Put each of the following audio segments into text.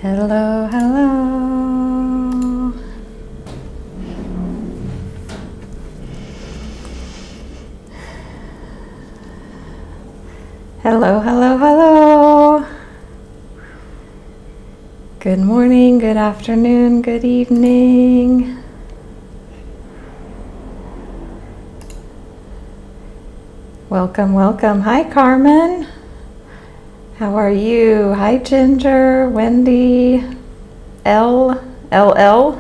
Hello, hello. Hello, hello, hello. Good morning, good afternoon, good evening. Welcome, welcome. Hi, Carmen. How are you? Hi, Ginger, Wendy, LL,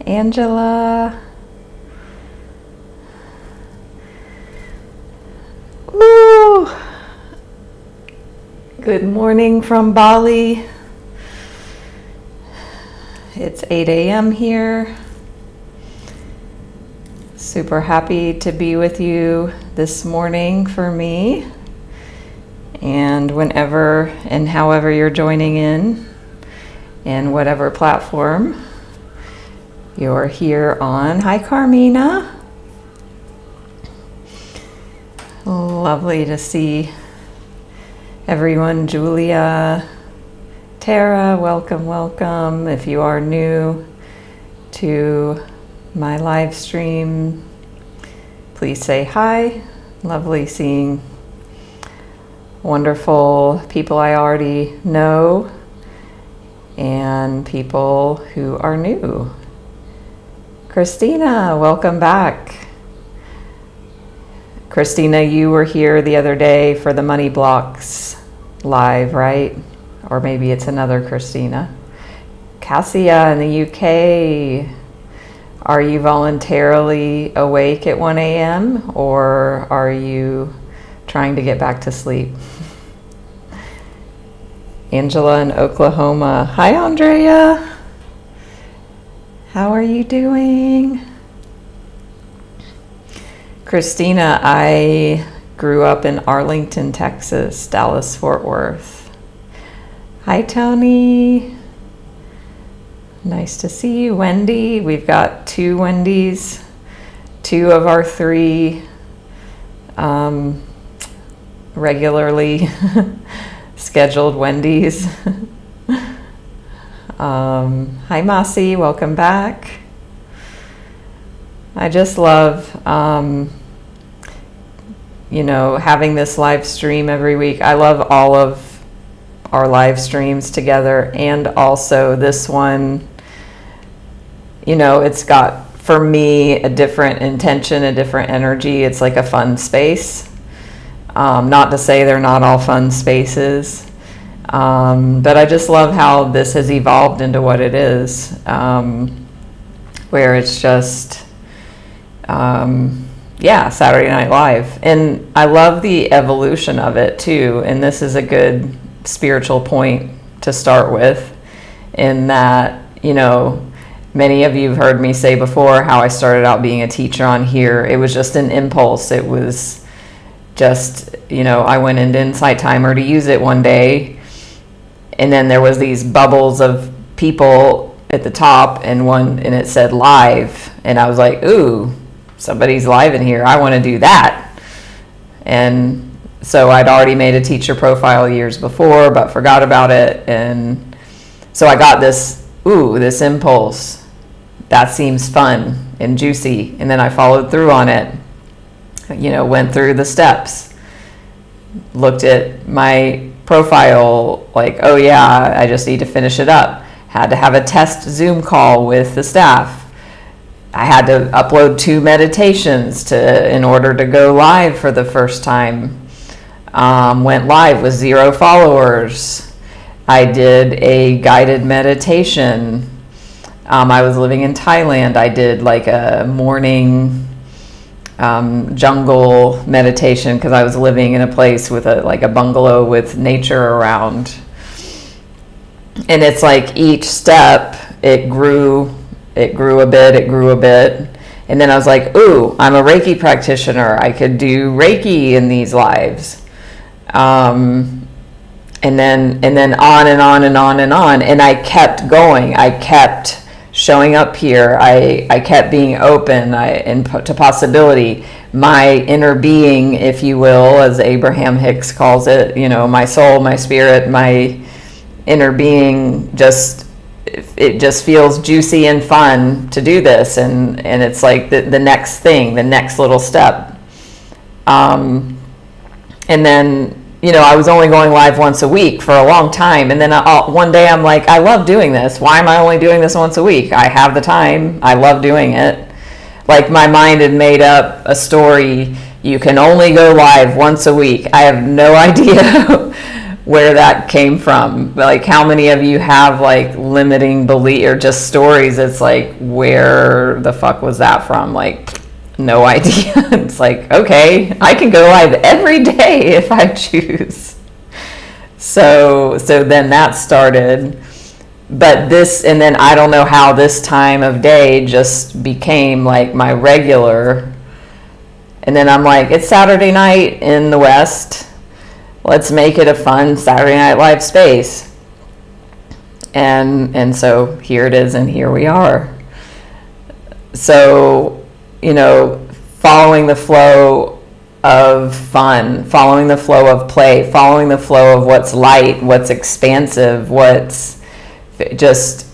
Angela. Woo! Good morning from Bali. It's 8 a.m. here. Super happy to be with you this morning for me. And whenever and however you're joining in whatever platform you're here on. Hi, Carmina. Lovely to see everyone. Julia, Tara, welcome, welcome. If you are new to my live stream, please say hi. Lovely seeing wonderful people I already know and people who are new. Christina, welcome back. Christina, you were here the other day for the Money Blocks live, right? Or maybe it's another Christina. Cassia in the UK, are you voluntarily awake at 1 a.m. or are you trying to get back to sleep? Angela in Oklahoma. Hi, Andrea. How are you doing? Christina, I grew up in Arlington, Texas, Dallas, Fort Worth. Hi, Tony. Nice to see you. Wendy, we've got two Wendy's, two of our three regularly scheduled Wendy's. Hi, Masi, welcome back. I just love, having this live stream every week. I love all of our live streams together, and also this one, it's got, for me, a different intention, a different energy. It's like a fun space. Not to say they're not all fun spaces, but I just love how this has evolved into what it is, where it's just, Saturday Night Live. And I love the evolution of it too, and this is a good spiritual point to start with, in that, many of you have heard me say before how I started out being a teacher on here. It was just an impulse. It was just, I went into Insight Timer to use it one day, and then there was these bubbles of people at the top, and it said live, and I was like, ooh, somebody's live in here. I want to do that. And so I'd already made a teacher profile years before, but forgot about it, and so I got this impulse. That seems fun and juicy, and then I followed through on it. Went through the steps, looked at my profile, like, oh yeah, I just need to finish it up. Had to have a test Zoom call with the staff. I had to upload 2 meditations in order to go live for the first time. Went live with 0 followers. I did a guided meditation. I was living in Thailand. I did like a morning jungle meditation because I was living in a place with a bungalow with nature around. And it's like each step, it grew a bit. And then I was like, ooh, I'm a Reiki practitioner. I could do Reiki in these lives. And then on and on and on and on. And I kept going. I kept showing up here. I kept being open to possibility. My inner being, if you will, as Abraham Hicks calls it, my soul, my spirit, my inner being just, it just feels juicy and fun to do this, and it's like the next thing, the next little step. And then, I was only going live once a week for a long time, and then one day I'm like, I love doing this. Why am I only doing this once a week? I have the time. I love doing it. Like, my mind had made up a story. You can only go live once a week. I have no idea where that came from. Like, how many of you have like limiting belief or just stories? It's like, where the fuck was that from? Like, no idea. It's like, okay, I can go live every day if I choose. So then that started. But this, and then I don't know how this time of day just became like my regular. And then I'm like, it's Saturday night in the West. Let's make it a fun Saturday Night Live space. And so here it is, and here we are. So, following the flow of fun, following the flow of play, following the flow of what's light, what's expansive, what's just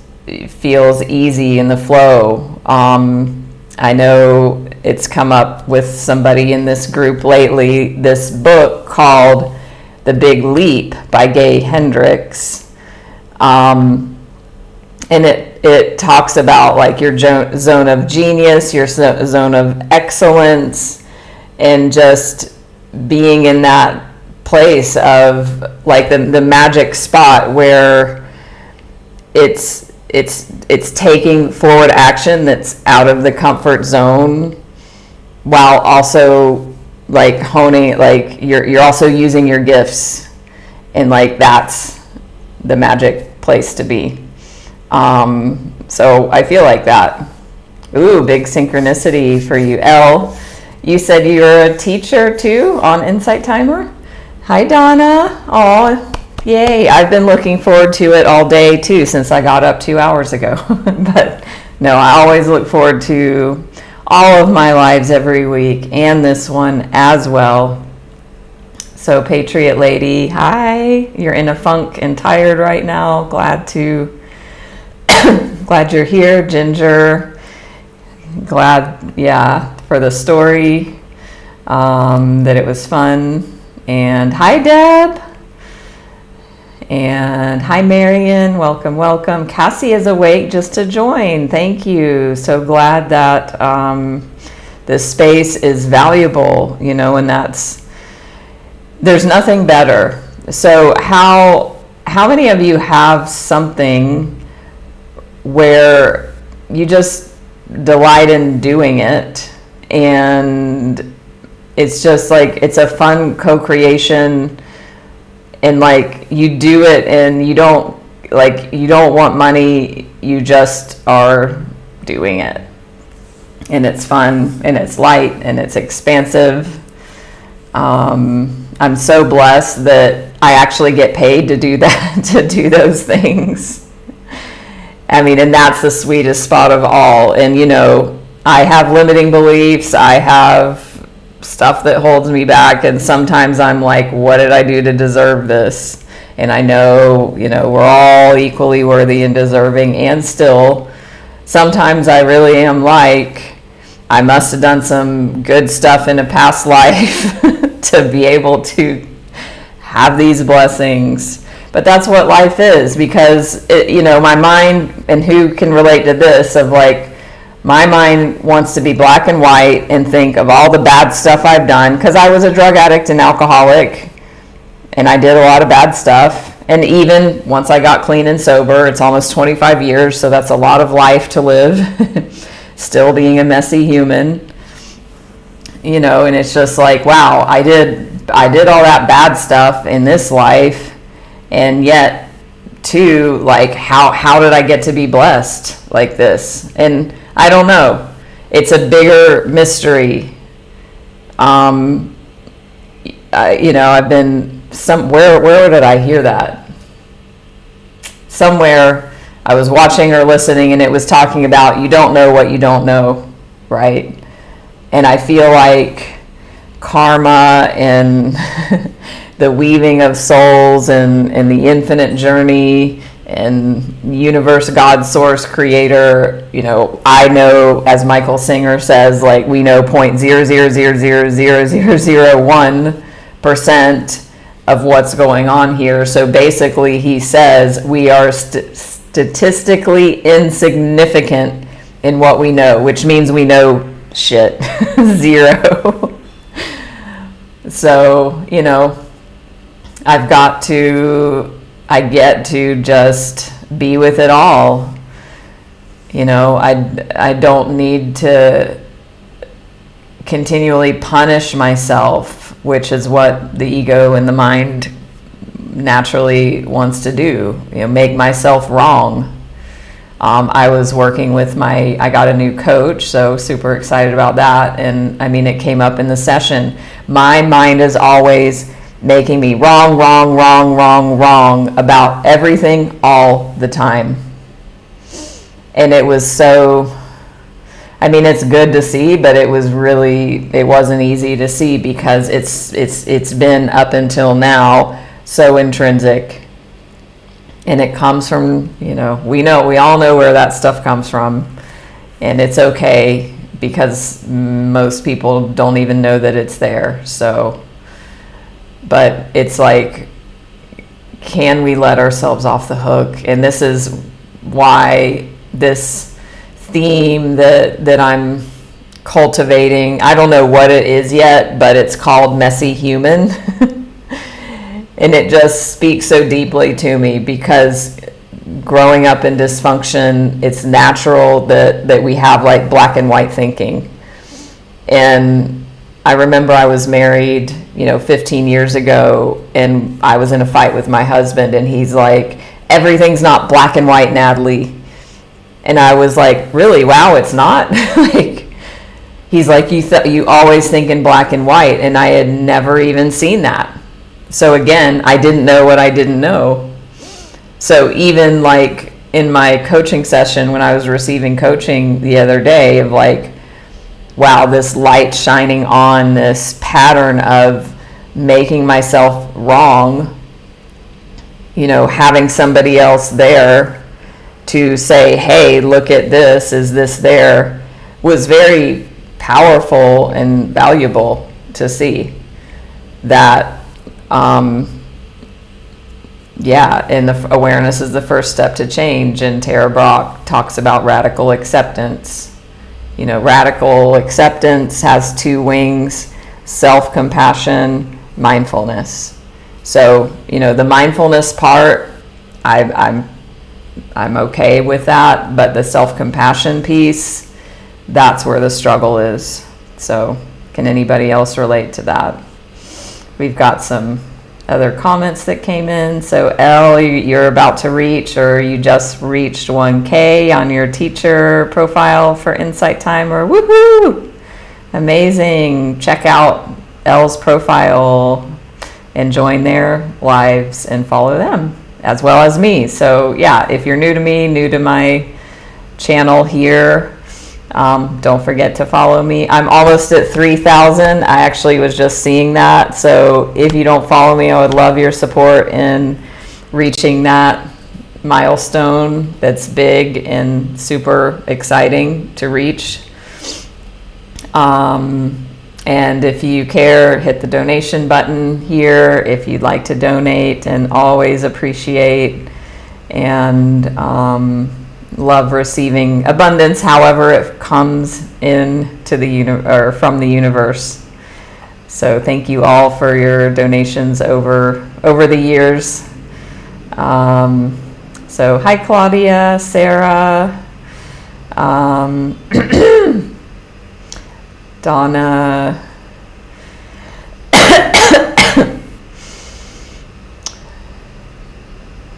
feels easy in the flow. I know it's come up with somebody in this group lately, this book called The Big Leap by Gay Hendricks. And it talks about like your zone of genius, your zone of excellence, and just being in that place of like the magic spot where it's taking forward action that's out of the comfort zone, while also like honing, like you're also using your gifts, and like that's the magic place to be. So I feel like that. Ooh, big synchronicity for you. Elle, you said you're a teacher too on Insight Timer. Hi, Donna. Oh, yay. I've been looking forward to it all day too, since I got up 2 hours ago. But no, I always look forward to all of my lives every week, and this one as well. So Patriot Lady, hi. You're in a funk and tired right now. Glad you're here. Ginger, glad, for the story, that it was fun. And hi, Deb. And hi, Marion. Welcome. Cassie is awake just to join. Thank you. So glad that this space is valuable, and there's nothing better. So how many of you have something where you just delight in doing it, and it's just like, it's a fun co-creation, and like you do it and you don't want money, you just are doing it, and it's fun and it's light and it's expansive. I'm so blessed that I actually get paid to do that, to do those things. I mean, and that's the sweetest spot of all. And I have limiting beliefs, I have stuff that holds me back, and sometimes I'm like, what did I do to deserve this? And I know, we're all equally worthy and deserving, and still sometimes I really am like, I must have done some good stuff in a past life to be able to have these blessings. But that's what life is, because my mind, and who can relate to this, of like, my mind wants to be black and white and think of all the bad stuff I've done, because I was a drug addict and alcoholic, and I did a lot of bad stuff. And even once I got clean and sober, it's almost 25 years, so that's a lot of life to live, still being a messy human, and it's just like, wow, I did all that bad stuff in this life, and yet too, like, how did I get to be blessed like this? And I don't know. It's a bigger mystery. I've been where did I hear that? Somewhere I was watching or listening, and it was talking about you don't know what you don't know, right? And I feel like karma and the weaving of souls and the infinite journey and universe, God, source, creator. I know, as Michael Singer says, like, we know 0.000000001% of what's going on here. So basically he says we are statistically insignificant in what we know, which means we know shit. Zero. So, I get to just be with it all. I don't need to continually punish myself, which is what the ego and the mind naturally wants to do, make myself wrong. I was working with I got a new coach, so super excited about that. And it came up in the session. My mind is always making me wrong about everything all the time. And it was so, it's good to see, but it wasn't easy to see, because it's been up until now so intrinsic. And it comes from, we all know where that stuff comes from. And it's okay, because most people don't even know that it's there. So, but it's like, can we let ourselves off the hook? And this is why this theme that I'm cultivating, I don't know what it is yet, but it's called Messy Human. And it just speaks so deeply to me, because growing up in dysfunction, it's natural that we have like black and white thinking. And I remember I was married, 15 years ago, and I was in a fight with my husband, and he's like, everything's not black and white, Natalie. And I was like, really? Wow, it's not? He's like, you always think in black and white, and I had never even seen that. So again, I didn't know what I didn't know. So even like in my coaching session, when I was receiving coaching the other day, of like, wow, this light shining on this pattern of making myself wrong, having somebody else there to say, hey, look at this, is this there, was very powerful and valuable to see that. And the awareness is the first step to change. And Tara Brach talks about radical acceptance. Radical acceptance has two wings: self-compassion, mindfulness. So, the mindfulness part, I'm okay with that, but the self-compassion piece, that's where the struggle is. So, can anybody else relate to that? We've got some other comments that came in. So Elle, you're about to reach, or you just reached 1K on your teacher profile for Insight Timer. Woohoo! Amazing. Check out Elle's profile and join their lives and follow them, as well as me. So yeah, if you're new to me, new to my channel here, don't forget to follow me. I'm almost at 3,000. I actually was just seeing that. So if you don't follow me, I would love your support in reaching that milestone. That's big and super exciting to reach. And if you care, hit the donation button here if you'd like to donate, and always appreciate and love receiving abundance, however it comes in to or from the universe. So thank you all for your donations over the years. So hi Claudia, Sarah, Donna,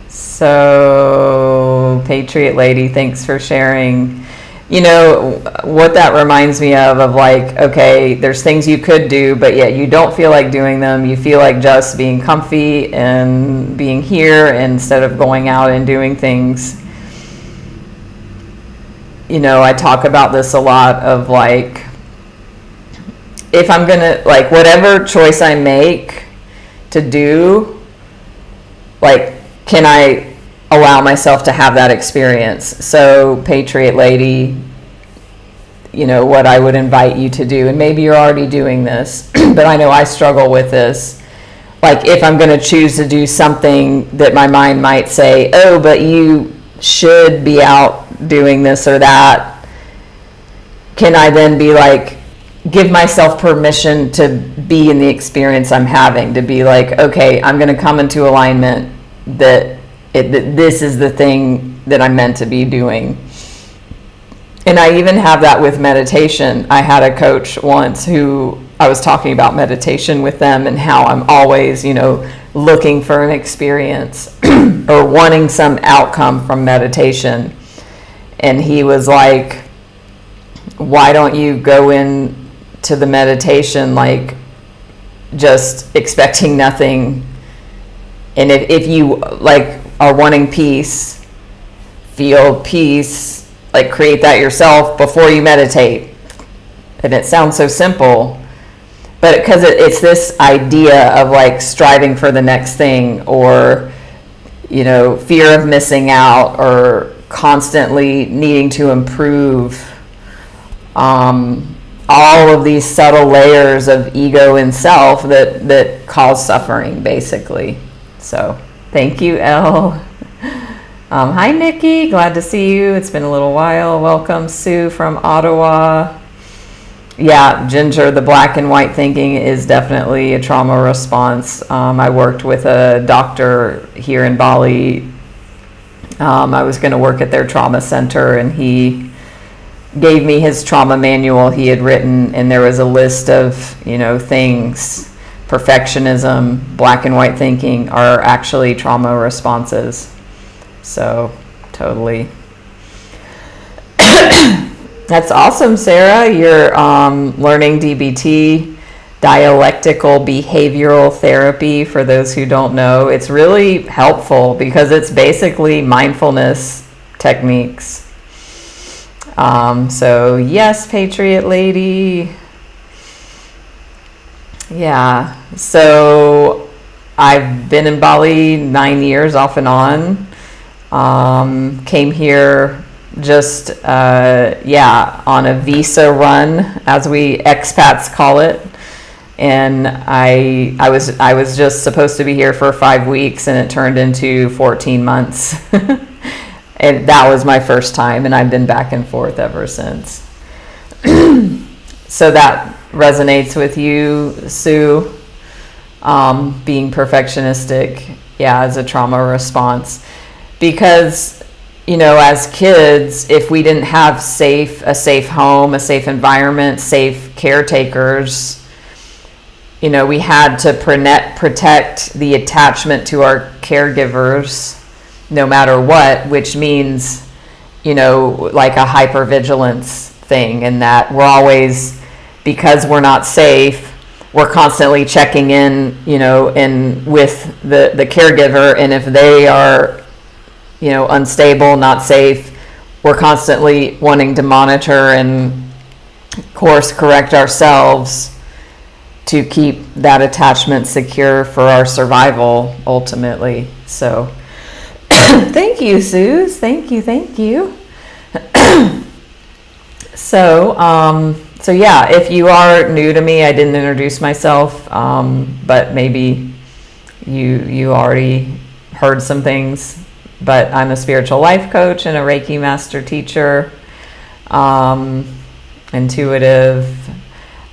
so Patriot Lady, thanks for sharing. What that reminds me of like, okay, there's things you could do, but yet you don't feel like doing them. You feel like just being comfy and being here instead of going out and doing things. I talk about this a lot of like, if I'm gonna, like, whatever choice I make, to do, like, can I allow myself to have that experience? So, Patriot Lady, you know, what I would invite you to do, and maybe you're already doing this, but I know I struggle with this. Like, if I'm going to choose to do something that my mind might say, oh, but you should be out doing this or that, can I then be like, give myself permission to be in the experience I'm having, to be like, okay, I'm going to come into alignment that this is the thing that I'm meant to be doing. And I even have that with meditation. I had a coach once who I was talking about meditation with them and how I'm always, you know, looking for an experience or wanting some outcome from meditation. And he was like, why don't you go in to the meditation like just expecting nothing? And if you like are wanting peace, feel peace, like create that yourself before you meditate. And it sounds so simple, but because it's this idea of like striving for the next thing, or, you know, fear of missing out, or constantly needing to improve, all of these subtle layers of ego and self that cause suffering, basically. So thank you, Elle. Hi, Nikki. Glad to see you. It's been a little while. Welcome, Sue from Ottawa. Yeah, Ginger, the black and white thinking is definitely a trauma response. I worked with a doctor here in Bali. I was going to work at their trauma center, and he gave me his trauma manual he had written, and there was a list of, you know, things. Perfectionism, black and white thinking are actually trauma responses. So, totally. That's awesome, Sarah. You're learning DBT, dialectical behavioral therapy. For those who don't know, it's really helpful because it's basically mindfulness techniques. So, yes, Patriot Lady. Yeah, so I've been in Bali 9 years off and on. Came here just on a visa run, as we expats call it, and I was just supposed to be here for 5 weeks, and it turned into 14 months. And that was my first time, and I've been back and forth ever since. So that resonates with you, Sue. Being perfectionistic, as a trauma response. Because, you know, as kids, if we didn't have a safe home, a safe environment, safe caretakers, you know, we had to protect the attachment to our caregivers no matter what, which means, you know, like a hypervigilance thing, and that we're always, because we're not safe, we're constantly checking in, you know, and with the caregiver, and if they are, you know, unstable, not safe, we're constantly wanting to monitor and course correct ourselves to keep that attachment secure for our survival ultimately. So thank you, Suze. Thank you. So yeah, if you are new to me, I didn't introduce myself, but maybe you already heard some things. But I'm a spiritual life coach and a Reiki master teacher, intuitive.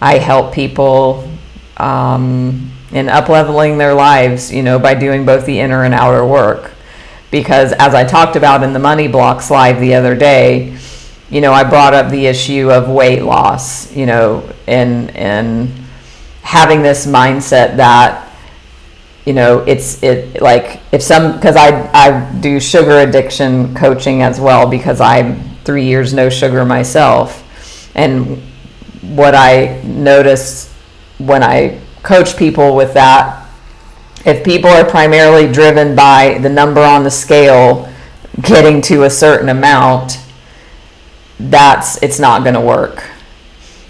I help people in up-leveling their lives, you know, by doing both the inner and outer work. Because as I talked about in the Money Blocks live the other day, you know, I brought up the issue of weight loss, you know, and having this mindset that, you know, because I do sugar addiction coaching as well, because I'm 3 years no sugar myself. And what I notice when I coach people with that, if people are primarily driven by the number on the scale getting to a certain amount, it's not going to work.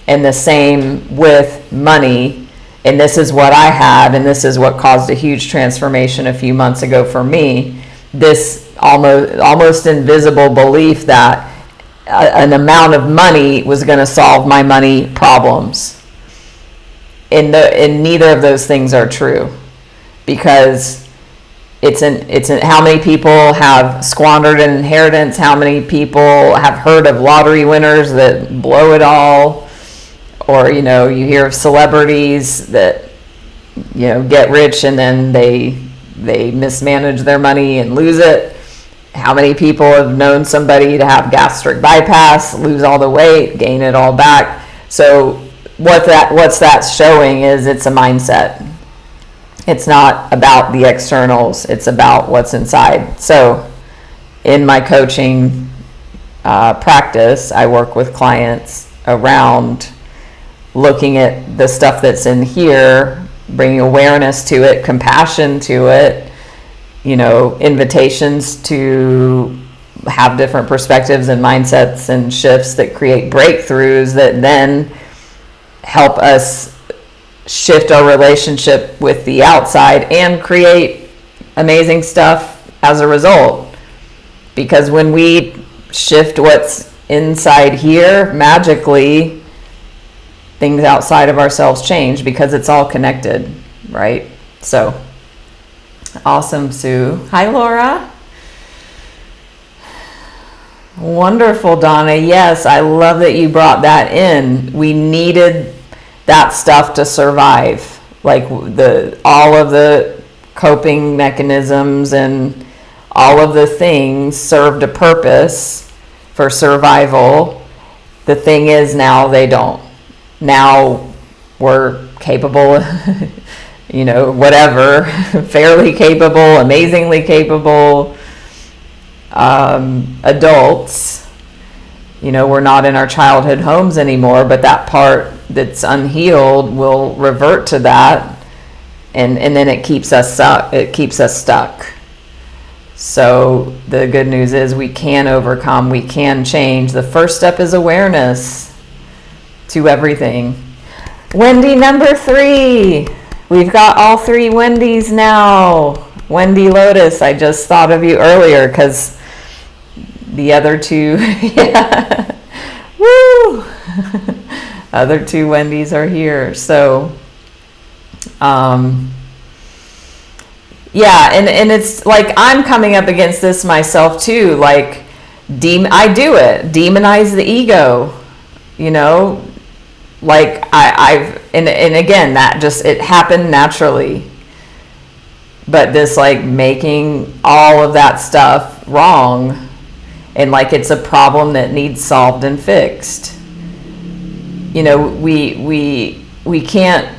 And the same with money. and this is what I had, and this is what caused a huge transformation a few months ago for me. This almost invisible belief that an amount of money was going to solve my money problems. And neither of those things are true, because it's how many people have squandered an inheritance, how many people have heard of lottery winners that blow it all, or you hear of celebrities that get rich and then they mismanage their money and lose it. How many people have known somebody to have gastric bypass, lose all the weight, gain it all back? So what's that showing is it's a mindset. It's not about the externals, it's about what's inside. So in my coaching practice, I work with clients around looking at the stuff that's in here, bringing awareness to it, compassion to it, invitations to have different perspectives and mindsets and shifts that create breakthroughs that then help us shift our relationship with the outside and create amazing stuff as a result. Because when we shift what's inside here, magically things outside of ourselves change, because it's all connected, right? So awesome, Sue. Hi, Laura. Wonderful, Donna. Yes, I love that you brought that in. We needed that stuff to survive, like all of the coping mechanisms and all of the things served a purpose for survival. The thing is, now they don't. Now we're capable, whatever, fairly capable, amazingly capable adults. We're not in our childhood homes anymore, but that part that's unhealed will revert to that, and then it keeps us stuck. So the good news is we can overcome, we can change. The first step is awareness to everything. Wendy number 3. We've got all 3 Wendy's now. Wendy Lotus, I just thought of you earlier because the other 2, yeah, woo! Other 2 Wendy's are here. So, yeah, and it's like I'm coming up against this myself too. Like, I do it. Demonize the ego, Like and again, that just, it happened naturally. But this, like, making all of that stuff wrong, and like it's a problem that needs solved and fixed. We can't,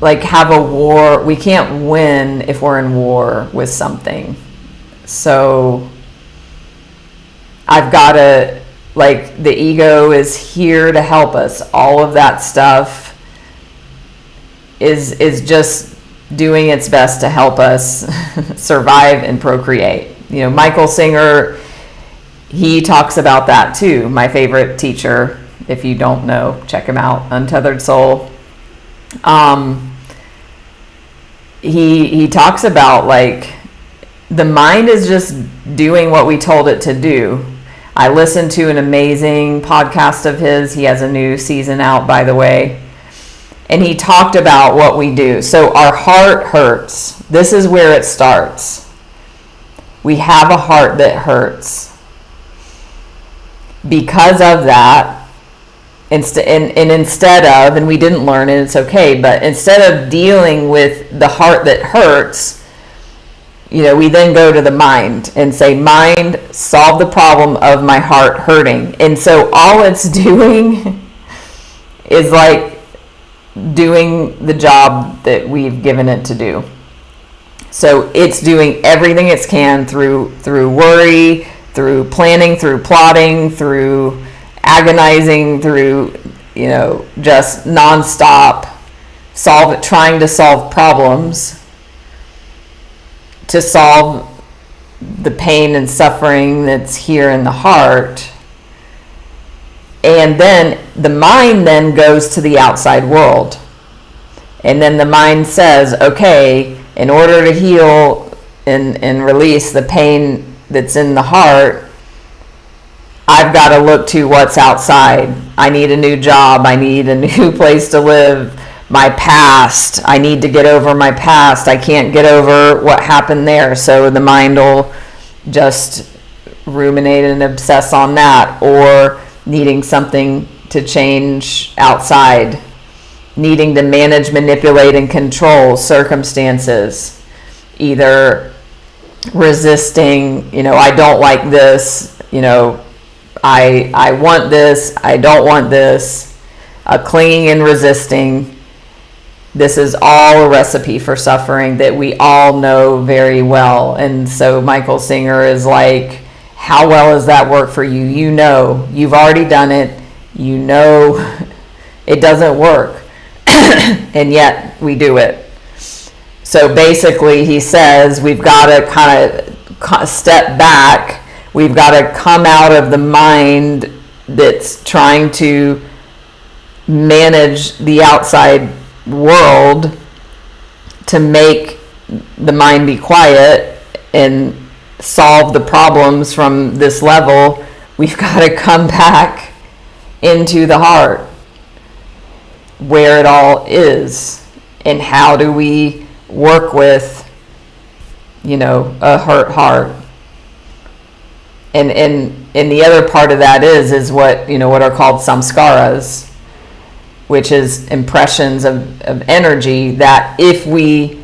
like, have a war. We can't win if we're in war with something. So I've got to, like, the ego is here to help us. All of that stuff is just doing its best to help us survive and procreate. Michael Singer, he talks about that too. My favorite teacher, if you don't know, check him out, Untethered Soul. He talks about, like, the mind is just doing what we told it to do. I listened to an amazing podcast of his. He has a new season out, by the way. And he talked about what we do. So our heart hurts. This is where it starts. We have a heart that hurts. Because of that, instead of, and we didn't learn it, it's okay, but instead of dealing with the heart that hurts, we then go to the mind and say, mind, solve the problem of my heart hurting. And so all it's doing is, like, doing the job that we've given it to do. So it's doing everything it can through worry, through planning, through plotting, through agonizing, through, just nonstop trying to solve problems, to solve the pain and suffering that's here in the heart. And then the mind then goes to the outside world And then the mind says, okay, in order to heal and release the pain that's in the heart, I've got to look to what's outside. I need a new job. I need a new place to live. My past. I need to get over my past. I can't get over what happened there. So the mind will just ruminate and obsess on that, or needing something to change outside, needing to manage, manipulate, and control circumstances, either resisting, I don't like this, I want this, I don't want this, clinging and resisting. This is all a recipe for suffering that we all know very well. And so Michael Singer is like, how well does that work for you? You've already done it. It doesn't work. And yet we do it. So basically he says we've got to kind of step back. We've got to come out of the mind that's trying to manage the outside world to make the mind be quiet and solve the problems from this level. We've got to come back into the heart, where it all is, and how do we work with a hurt heart. And the other part of that is what what are called samskaras, which is impressions of energy that if we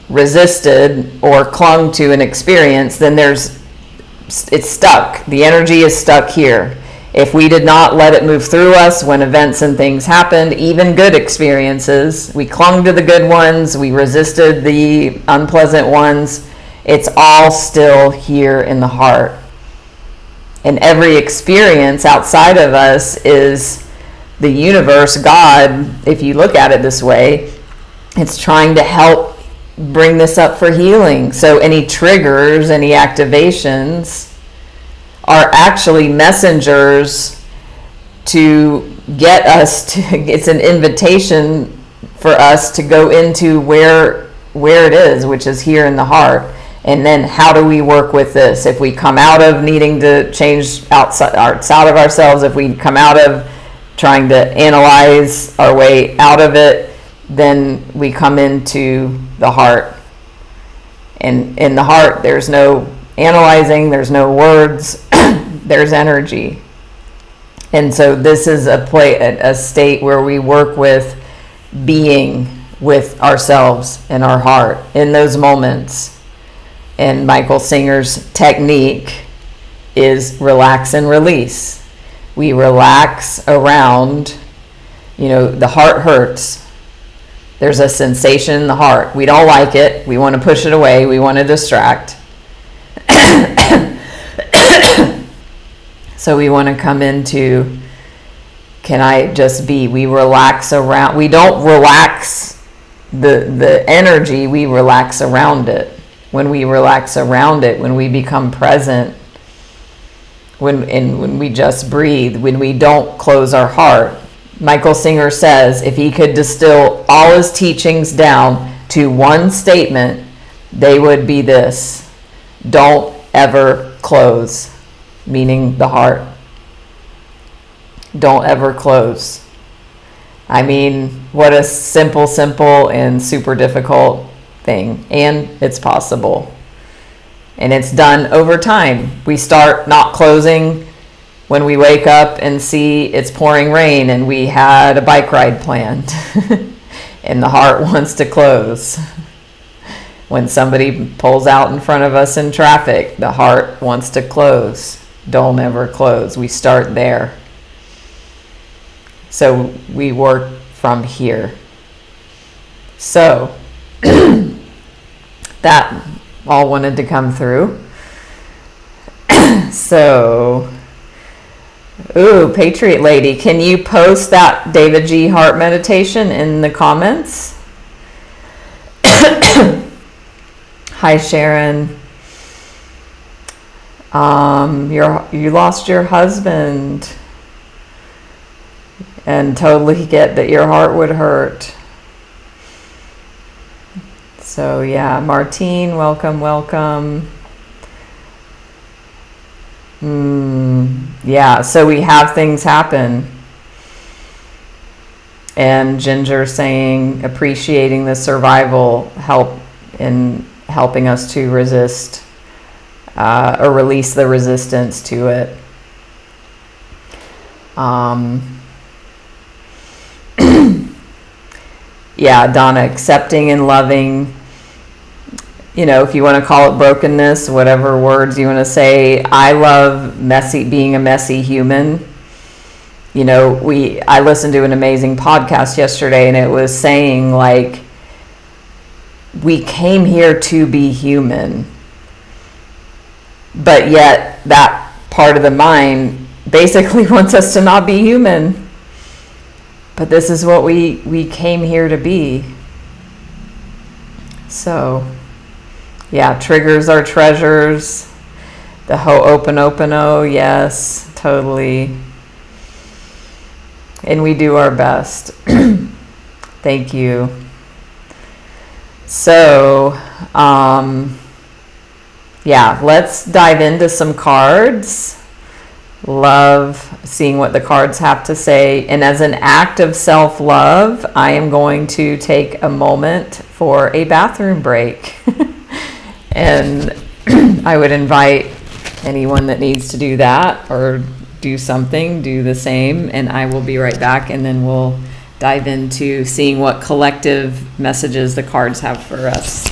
resisted or clung to an experience, then it's stuck. The energy is stuck here. If we did not let it move through us when events and things happened, even good experiences, we clung to the good ones, we resisted the unpleasant ones, it's all still here in the heart. And every experience outside of us is the universe, God, if you look at it this way, it's trying to help bring this up for healing. So any triggers, any activations are actually messengers to get us to, it's an invitation for us to go into where it is, which is here in the heart. And then how do we work with this? If we come out of needing to change outside of ourselves, if we come out of trying to analyze our way out of it, then we come into the heart. And in the heart, there's no analyzing, there's no words, there's energy. And so this is a state where we work with being with ourselves and our heart in those moments. And Michael Singer's technique is relax and release. We relax around, the heart hurts. There's a sensation in the heart. We don't like it. We want to push it away. We want to distract. So we want to come into, can I just be? We relax around. We don't relax the energy. We relax around it. When we relax around it, when we become present, when we just breathe, when we don't close our heart. Michael Singer says if he could distill all his teachings down to one statement, they would be this: don't ever close, meaning the heart. Don't ever close. I mean, what a simple and super difficult thing, and it's possible. And it's done over time. We start not closing when we wake up and see it's pouring rain and we had a bike ride planned and the heart wants to close. When somebody pulls out in front of us in traffic, the heart wants to close. Don't ever close. We start there. So we work from here. So that all wanted to come through. So, Patriot Lady, can you post that David G. Heart meditation in the comments? Hi, Sharon. You lost your husband, and totally get that your heart would hurt. So yeah, Martine, welcome, welcome. Yeah, so we have things happen. And Ginger saying appreciating the survival help in helping us to resist or release the resistance to it. Yeah, Donna, accepting and loving, you know, if you want to call it brokenness, whatever words you want to say. I love being a messy human. You know, I listened to an amazing podcast yesterday, and it was saying, like, we came here to be human, but yet that part of the mind basically wants us to not be human. But this is what we came here to be. So, yeah, triggers are treasures. The Ho'oponopono, yes, totally. And we do our best. Thank you. So, yeah, let's dive into some cards. Love seeing what the cards have to say. And as an act of self-love, I am going to take a moment for a bathroom break. And I would invite anyone that needs to do that or do something, do the same. And I will be right back, and then we'll dive into seeing what collective messages the cards have for us.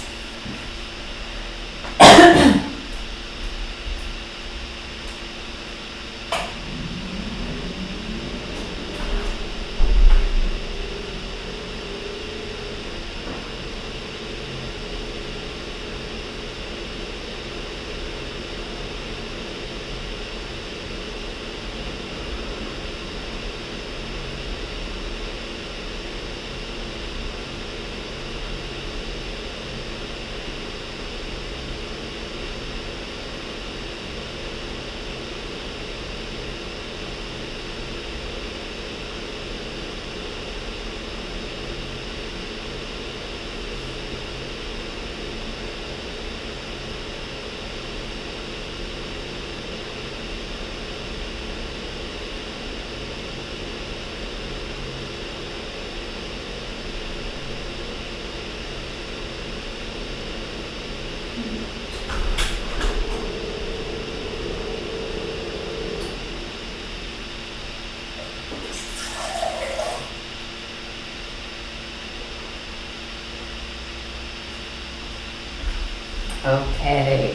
Okay.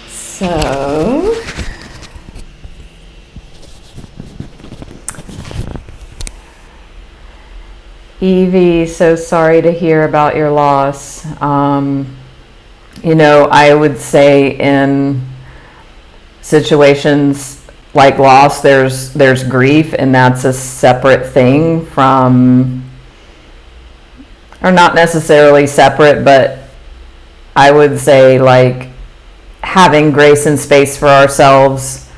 So, Evie, so sorry to hear about your loss. You know, I would say in situations like loss, there's grief, and that's a separate thing from, or not necessarily separate, but I would say like having grace and space for ourselves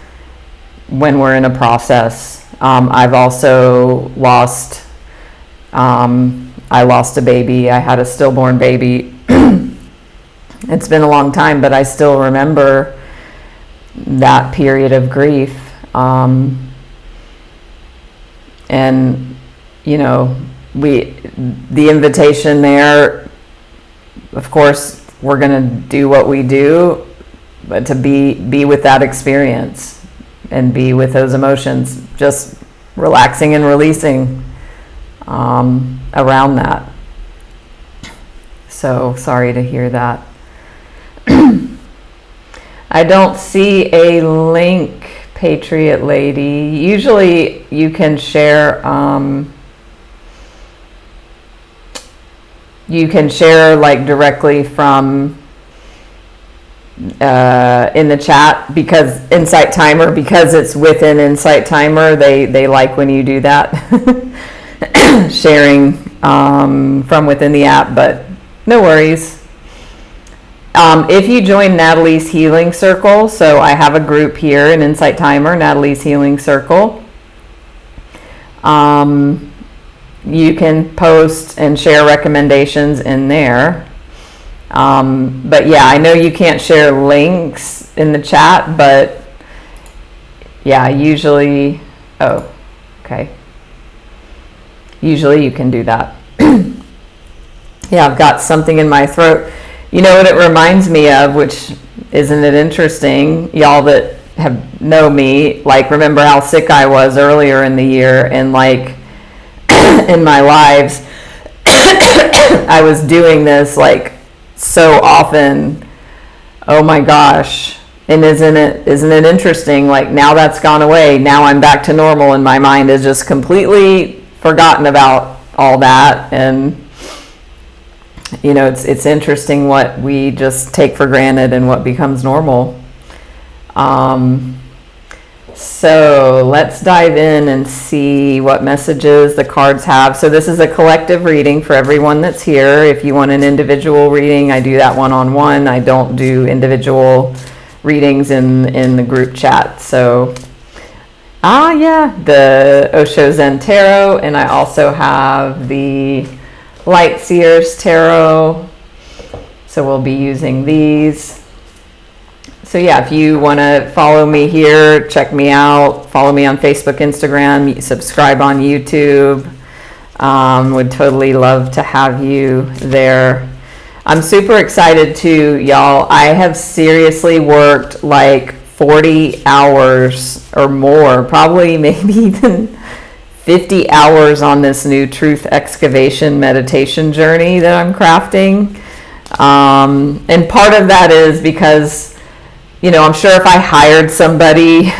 when we're in a process. I've also lost, I lost a baby. I had a stillborn baby. It's been a long time, but I still remember that period of grief. And, you know, the invitation there, of course, we're going to do what we do, but to be with that experience and be with those emotions, just relaxing and releasing around that. So sorry to hear that. I don't see a link, Patriot Lady. Usually you can share like directly from in the chat, because Insight Timer, because it's within Insight Timer, they like when you do that. Sharing from within the app, but no worries. If you join Natalie's Healing Circle, so I have a group here in Insight Timer, Natalie's Healing Circle. you can post and share recommendations in there. But yeah, I know you can't share links in the chat, but yeah, usually, oh, okay. Usually you can do that. Yeah, I've got something in my throat. You know what it reminds me of, which isn't it interesting, y'all that know me, like remember how sick I was earlier in the year, and like in my lives, I was doing this like so often. Oh my gosh. And isn't it interesting? Like now that's gone away. Now I'm back to normal and my mind is just completely forgotten about all that. And you know, it's interesting what we just take for granted and what becomes normal. So let's dive in and see what messages the cards have. So this is a collective reading for everyone that's here. If you want an individual reading, I do that one-on-one. I don't do individual readings in the group chat. So, the Osho Zen Tarot, and I also have the Light Seers Tarot. So we'll be using these. So yeah, if you want to follow me here, check me out, follow me on Facebook, Instagram, subscribe on YouTube. Would totally love to have you there. I'm super excited too, y'all. I have seriously worked like 40 hours or more, probably maybe even 50 hours on this new truth excavation meditation journey that I'm crafting. And part of that is because, you know, I'm sure if I hired somebody,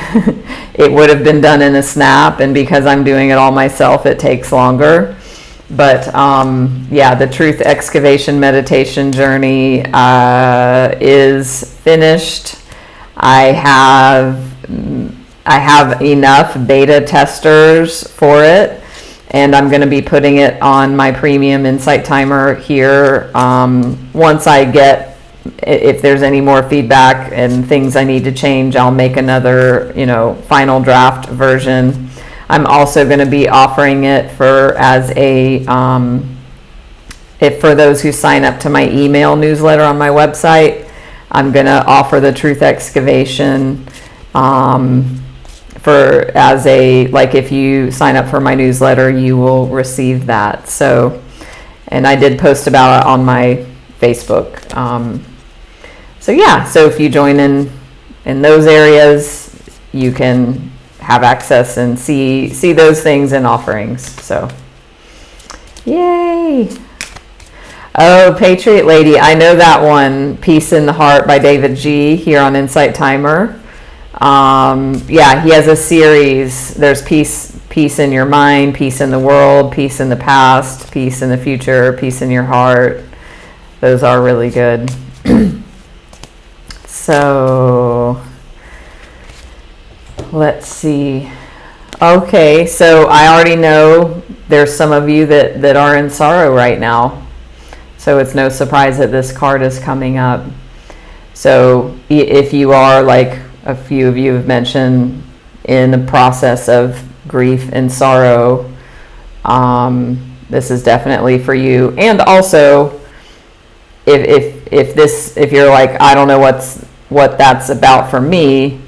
it would have been done in a snap. And because I'm doing it all myself, it takes longer. But yeah, the truth excavation meditation journey is finished. I have enough beta testers for it, and I'm going to be putting it on my premium insight timer here. Once I get, if there's any more feedback and things I need to change, I'll make another, you know, final draft version. I'm also going to be offering it for those who sign up to my email newsletter on my website. I'm going to offer the truth excavation if you sign up for my newsletter, you will receive that. So, and I did post about it on my Facebook. So yeah, so if you join in those areas, you can have access and see those things and offerings. So, yay. Oh, Patriot Lady, I know that one, Peace in the Heart by David G. here on Insight Timer. Yeah, he has a series. There's peace in your mind, peace in the world, peace in the past, peace in the future, peace in your heart. Those are really good. So, let's see. Okay, so I already know there's some of you that are in sorrow right now. So it's no surprise that this card is coming up. So if you are, like a few of you have mentioned, in the process of grief and sorrow, this is definitely for you. And also, if you're like, I don't know what that's about for me,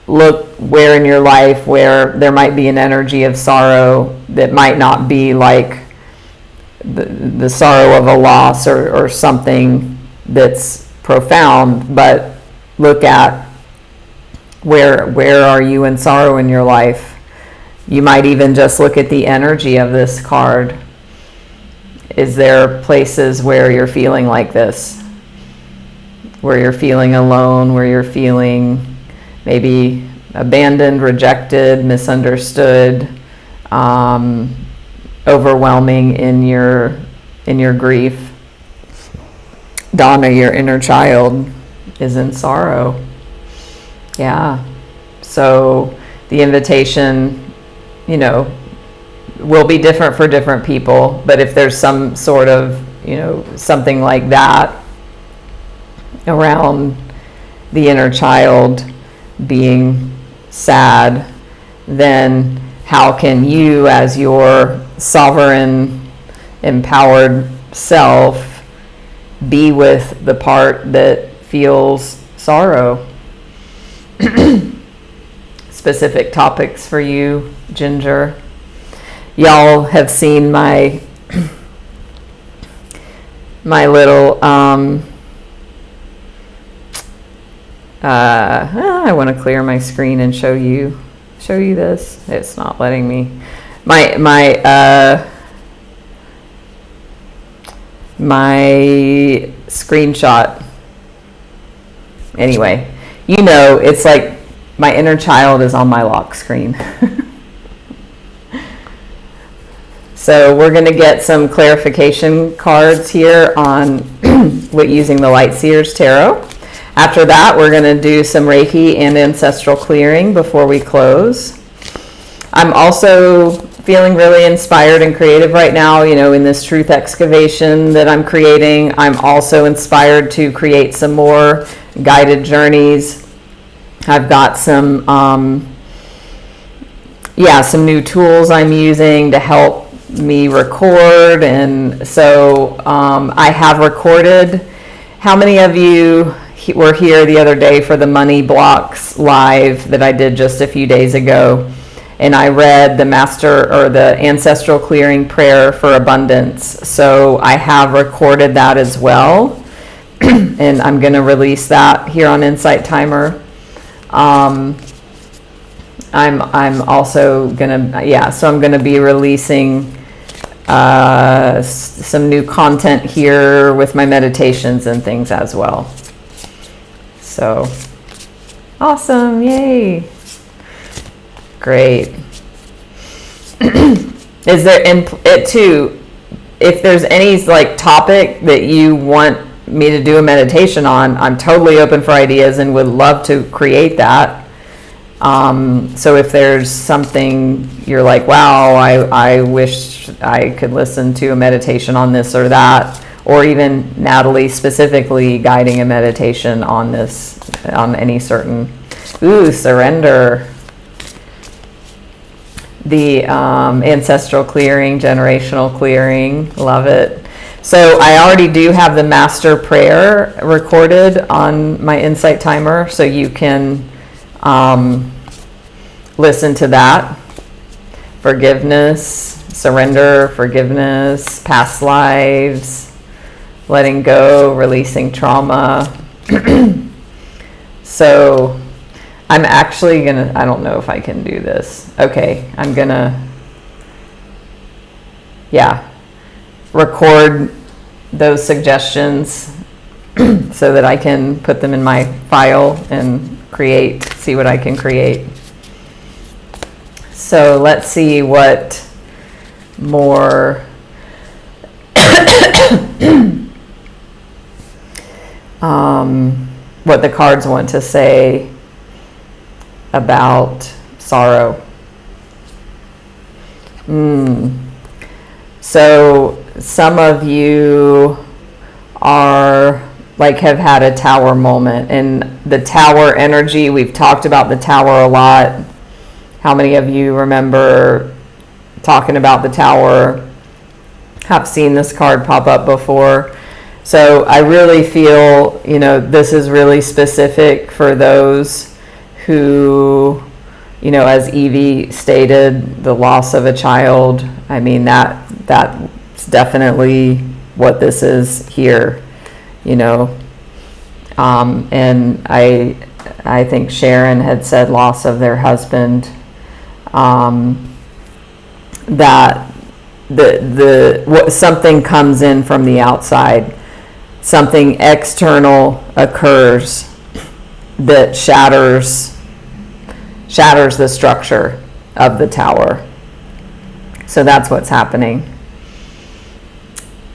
look where in your life where there might be an energy of sorrow that might not be like the sorrow of a loss or something that's profound, but look at where are you in sorrow in your life. You might even just look at the energy of this card. Is there places where you're feeling like this, where you're feeling alone, where you're feeling maybe abandoned, rejected, misunderstood, overwhelming in your grief? Donna, your inner child, is in sorrow. Yeah. So the invitation, you know, will be different for different people, but if there's some sort of, you know, something like that around the inner child being sad, then how can you, as you're sovereign, empowered self be with the part that feels sorrow. Specific topics for you, Ginger. Y'all have seen my little I want to clear my screen and show you this. It's not letting me. My screenshot. Anyway, it's like my inner child is on my lock screen. So we're going to get some clarification cards here on using the Light Seers Tarot. After that, we're going to do some Reiki and ancestral clearing before we close. I'm also feeling really inspired and creative right now, in this truth excavation that I'm creating. I'm also inspired to create some more guided journeys. I've got some new tools I'm using to help me record, and so I have recorded. How many of you were here the other day for the Money Blocks live that I did just a few days ago? And I read the the Ancestral Clearing Prayer for Abundance. So I have recorded that as well, and I'm going to release that here on Insight Timer. I'm also gonna so I'm gonna be releasing some new content here with my meditations and things as well. So awesome, yay. Great. Is there if there's any topic that you want me to do a meditation on, I'm totally open for ideas and would love to create that. So if there's something you're like, wow, I wish I could listen to a meditation on this or that, or even Natalie specifically guiding a meditation on this, on any certain, surrender. The ancestral clearing, generational clearing, love it. So I already do have the master prayer recorded on my Insight Timer, so you can listen to that. Forgiveness, surrender, forgiveness, past lives, letting go, releasing trauma. So I'm actually gonna, I don't know if I can do this. Okay, I'm gonna, record those suggestions so that I can put them in my file and see what I can create. So let's see what more what the cards want to say about sorrow. So some of you have had a tower moment, and the tower energy, we've talked about the tower a lot. How many of you remember talking about the tower? Have seen this card pop up before? So I really feel, this is really specific for those who, as Evie stated, the loss of a child. I mean, that's definitely what this is here, and I think Sharon had said loss of their husband. That something comes in from the outside, something external occurs that shatters the structure of the tower. So that's what's happening.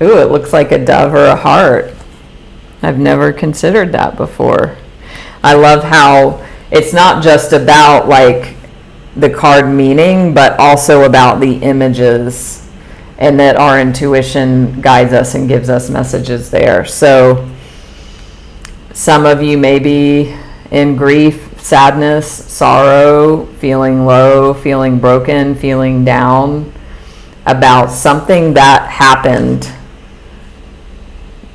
Ooh, it looks like a dove or a heart. I've never considered that before. I love how it's not just about the card meaning, but also about the images, and that our intuition guides us and gives us messages there. So some of you may be in grief, sadness, sorrow, feeling low, feeling broken, feeling down. about something that happened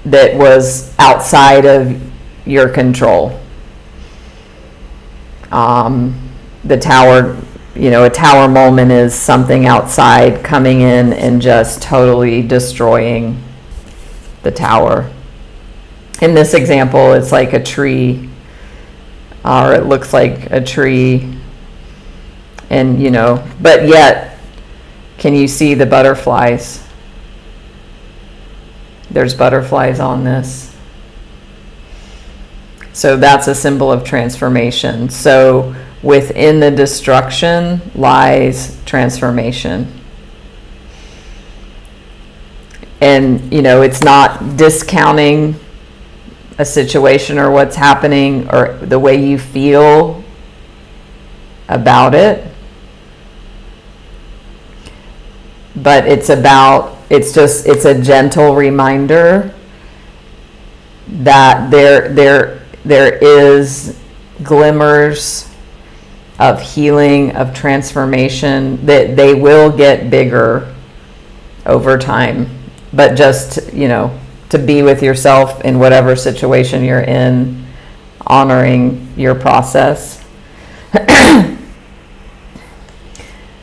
that was outside of your control. The tower, a tower moment is something outside coming in and just totally destroying the tower. In this example, it's like a tree, or it looks like a tree, and but yet, can you see the butterflies? There's butterflies on this. So that's a symbol of transformation. So within the destruction lies transformation. And, it's not discounting a situation or what's happening or the way you feel about it. But it's a gentle reminder that there is glimmers of healing, of transformation, that they will get bigger over time. But just, to be with yourself in whatever situation you're in, honoring your process.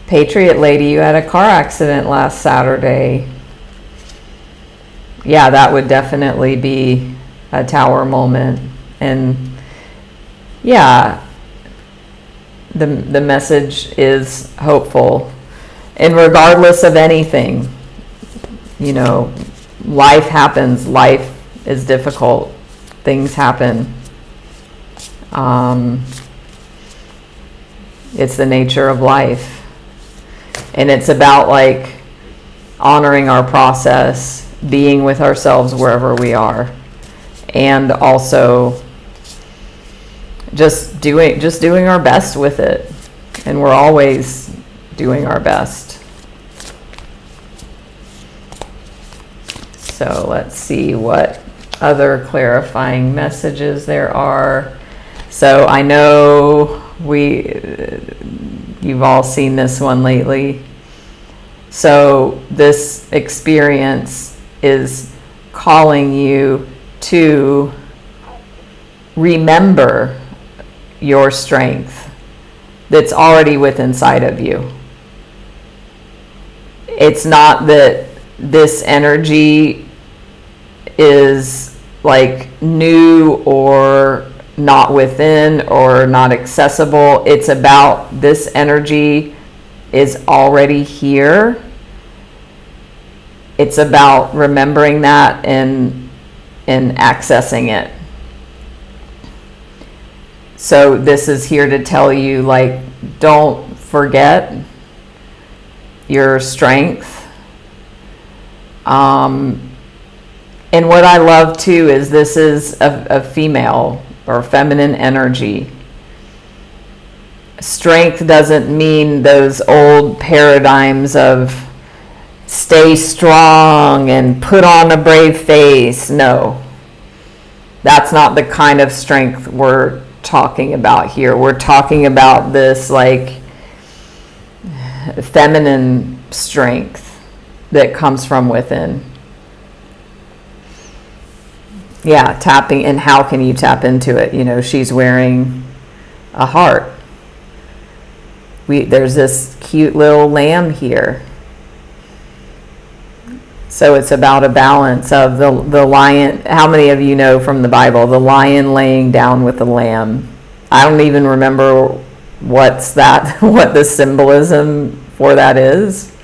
Patriot lady, you had a car accident last Saturday. Yeah, that would definitely be a tower moment. And yeah, the message is hopeful. And regardless of anything, life happens. Life is difficult. Things happen. It's the nature of life. And it's about honoring our process, being with ourselves wherever we are, and also just doing our best with it. And we're always doing our best. So let's see what other clarifying messages there are. So I know you've all seen this one lately. So this experience is calling you to remember your strength that's already within inside of you. It's not that this energy is new or not within or not accessible. It's about this energy is already here. It's about remembering that and accessing it. So this is here to tell you, don't forget your strength. And what I love too is this is a female or feminine energy. Strength doesn't mean those old paradigms of stay strong and put on a brave face. No, that's not the kind of strength we're talking about here. We're talking about this feminine strength that comes from within. Yeah, tapping, and how can you tap into it? She's wearing a heart. There's this cute little lamb here. So it's about a balance of the lion. How many of you know from the Bible, the lion laying down with the lamb? I don't even remember what the symbolism for that is.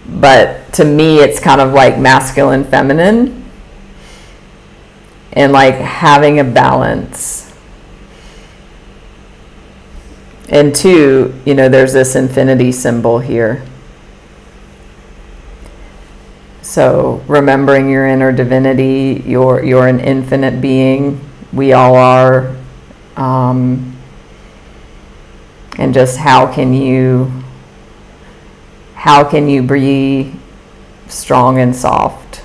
But to me, it's kind of like masculine, feminine. And having a balance. And two, there's this infinity symbol here. So remembering your inner divinity, you're an infinite being. We all are. And just how can you be strong and soft?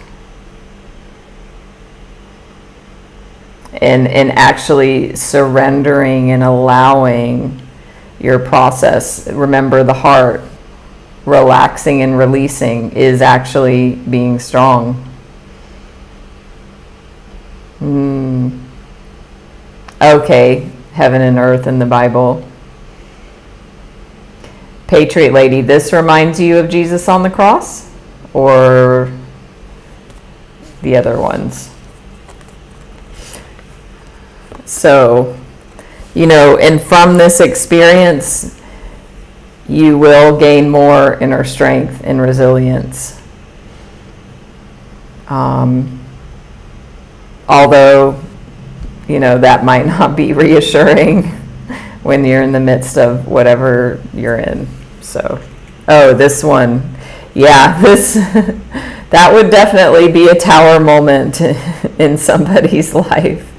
And actually surrendering and allowing your process. Remember the heart. relaxing and releasing is actually being strong. Okay, heaven and earth in the Bible. Patriot Lady, this reminds you of Jesus on the cross? Or the other ones? So, and from this experience, you will gain more inner strength and resilience. Although, that might not be reassuring when you're in the midst of whatever you're in. So, this one. Yeah, that would definitely be a tower moment in somebody's life,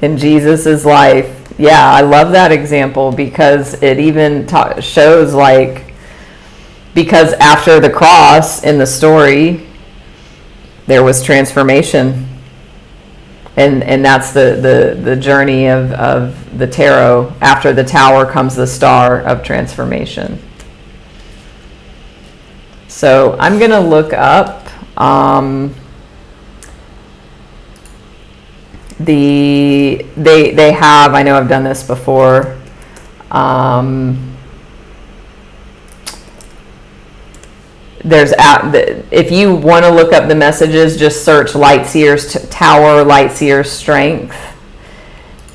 in Jesus's life. Yeah, I love that example because it even shows because after the cross in the story, there was transformation. And that's the journey of the tarot. After the tower comes the star of transformation. So I'm going to look up they have, I know I've done this before, if you want to look up the messages, just search Lightseer's Tower, Lightseer's Strength,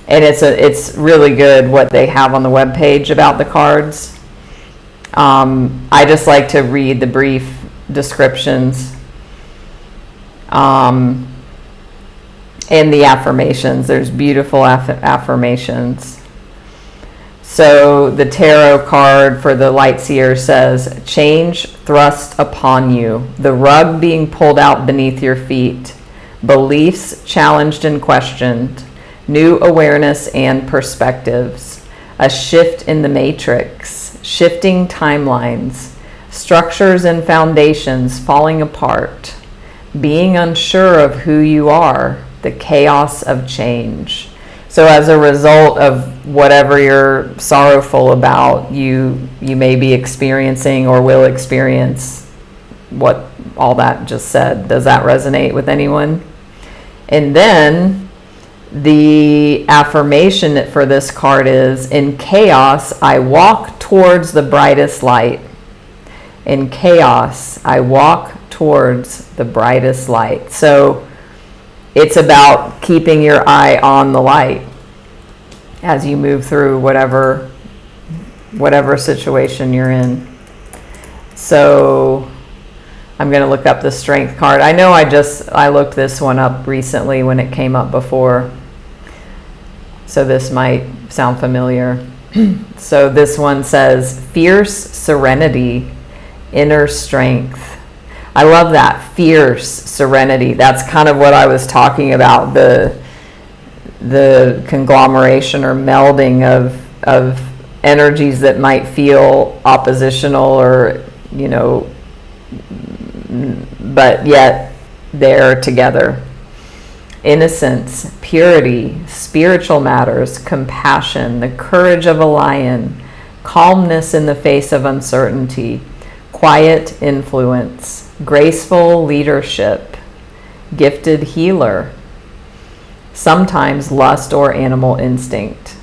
and it's really good what they have on the webpage about the cards. I just like to read the brief descriptions and the affirmations. There's beautiful affirmations. So the tarot card for the Lightseer says, change thrust upon you, the rug being pulled out beneath your feet, beliefs challenged and questioned, new awareness and perspectives, a shift in the matrix, shifting timelines, structures and foundations falling apart, being unsure of who you are, the chaos of change. So as a result of whatever you're sorrowful about, you may be experiencing or will experience what all that just said. Does that resonate with anyone? And then the affirmation for this card is, in chaos, I walk towards the brightest light. In chaos, I walk towards the brightest light. So it's about keeping your eye on the light as you move through whatever situation you're in. So I'm going to look up the strength card. I know I looked this one up recently when it came up before. So this might sound familiar. So this one says, fierce serenity, inner strength. I love that, fierce serenity. That's kind of what I was talking about, the conglomeration or melding of energies that might feel oppositional or, but yet they're together. Innocence, purity, spiritual matters, compassion, the courage of a lion, calmness in the face of uncertainty, quiet influence, graceful leadership, gifted healer, sometimes lust or animal instinct.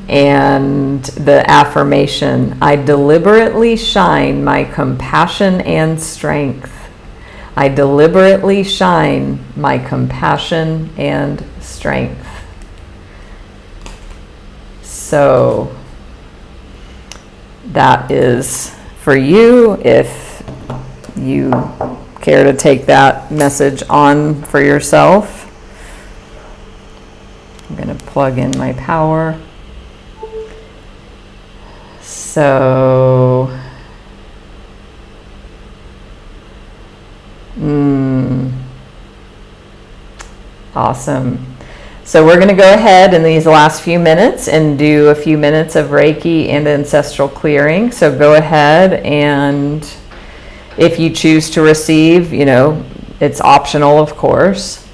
And the affirmation, I deliberately shine my compassion and strength. I deliberately shine my compassion and strength. So that is for you if you care to take that message on for yourself. I'm going to plug in my power. So, awesome. So we're going to go ahead in these last few minutes and do a few minutes of Reiki and ancestral clearing. So go ahead, and if you choose to receive, it's optional, of course.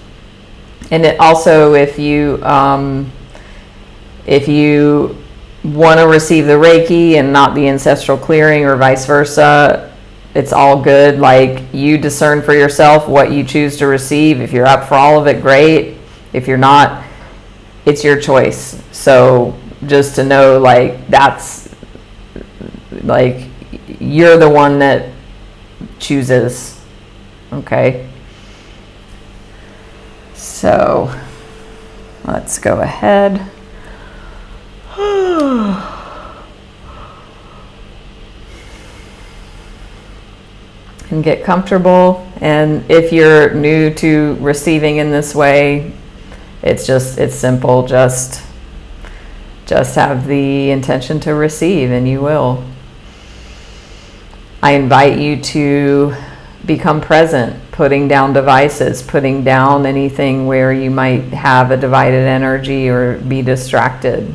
And it also, if you want to receive the Reiki and not the ancestral clearing, or vice versa, it's all good. Like, you discern for yourself what you choose to receive. If you're up for all of it, great. If you're not, it's your choice. So just to know, like, that's like, you're the one that chooses. Okay, so let's go ahead. And get comfortable. And if you're new to receiving in this way, it's simple. Just have the intention to receive, and you will. I invite you to become present, putting down devices, putting down anything where you might have a divided energy or be distracted.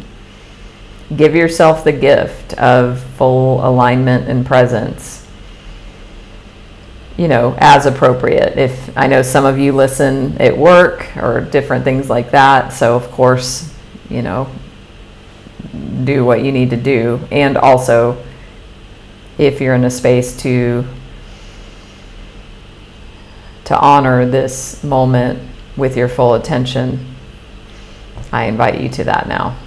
Give yourself the gift of full alignment and presence, as appropriate. If I know some of you listen at work or different things like that, so of course, do what you need to do. And also, if you're in a space to honor this moment with your full attention, I invite you to that now.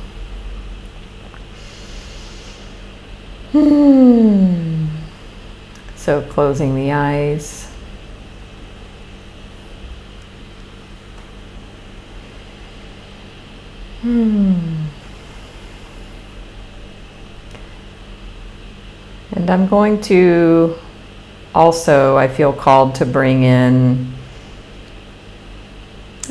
So closing the eyes. And I'm going to also, I feel called to bring in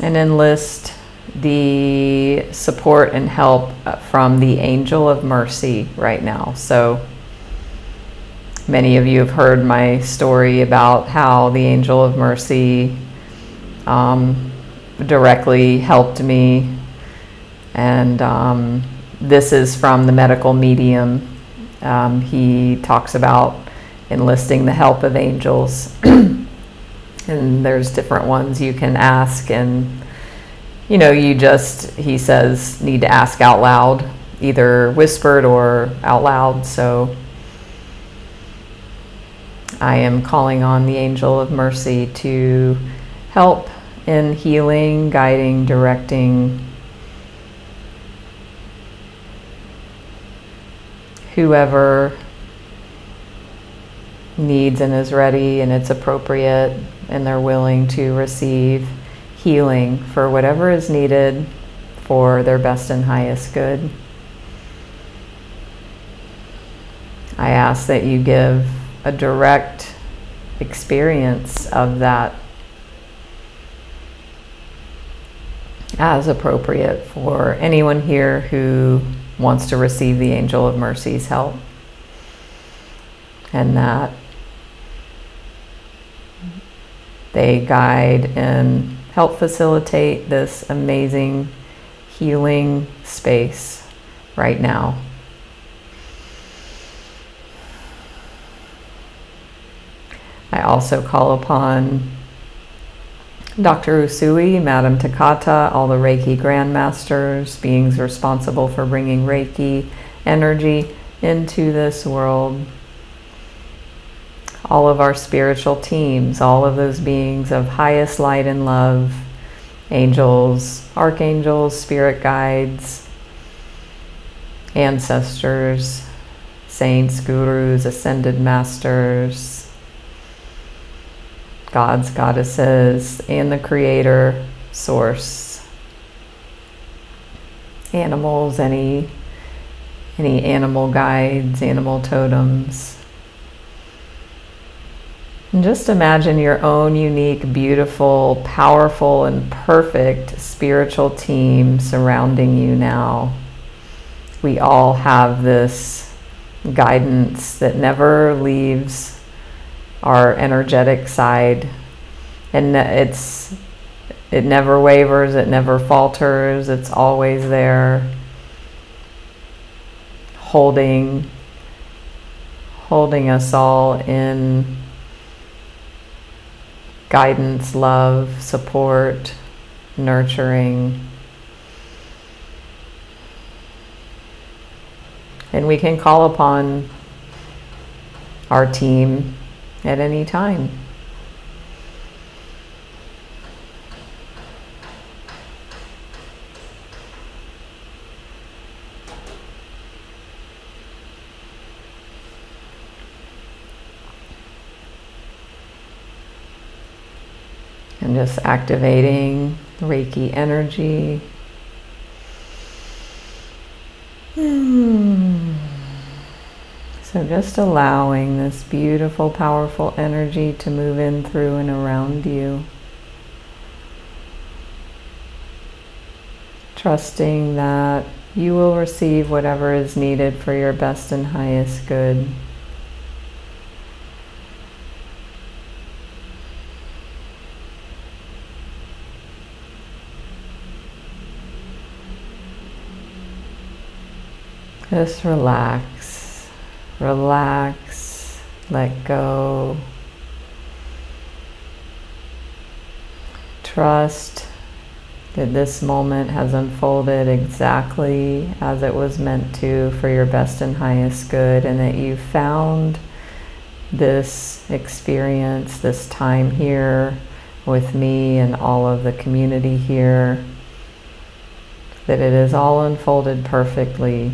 and enlist the support and help from the Angel of Mercy right now. So many of you have heard my story about how the Angel of Mercy directly helped me. And this is from the medical medium. He talks about enlisting the help of angels. And there's different ones you can ask. And, he says, need to ask out loud, either whispered or out loud. So I am calling on the Angel of Mercy to help in healing, guiding, directing whoever needs and is ready, and it's appropriate, and they're willing to receive healing for whatever is needed for their best and highest good. I ask that you give a direct experience of that as appropriate for anyone here who wants to receive the Angel of Mercy's help, and that they guide and help facilitate this amazing healing space right now. I also call upon Dr. Usui, Madam Takata, all the Reiki Grandmasters, beings responsible for bringing Reiki energy into this world. All of our spiritual teams, all of those beings of highest light and love, angels, archangels, spirit guides, ancestors, saints, gurus, ascended masters, gods, goddesses, and the creator, source, animals, any animal guides, animal totems. And just imagine your own unique, beautiful, powerful, and perfect spiritual team surrounding you now. We all have this guidance that never leaves our energetic side, and it never wavers, it never falters, it's always there, holding us all in guidance, love, support, nurturing. And we can call upon our team at any time. And just activating Reiki energy. So just allowing this beautiful, powerful energy to move in, through, and around you. Trusting that you will receive whatever is needed for your best and highest good. Just relax, relax, let go. Trust that this moment has unfolded exactly as it was meant to for your best and highest good, and that you found this experience, this time here with me and all of the community here, that it is all unfolded perfectly.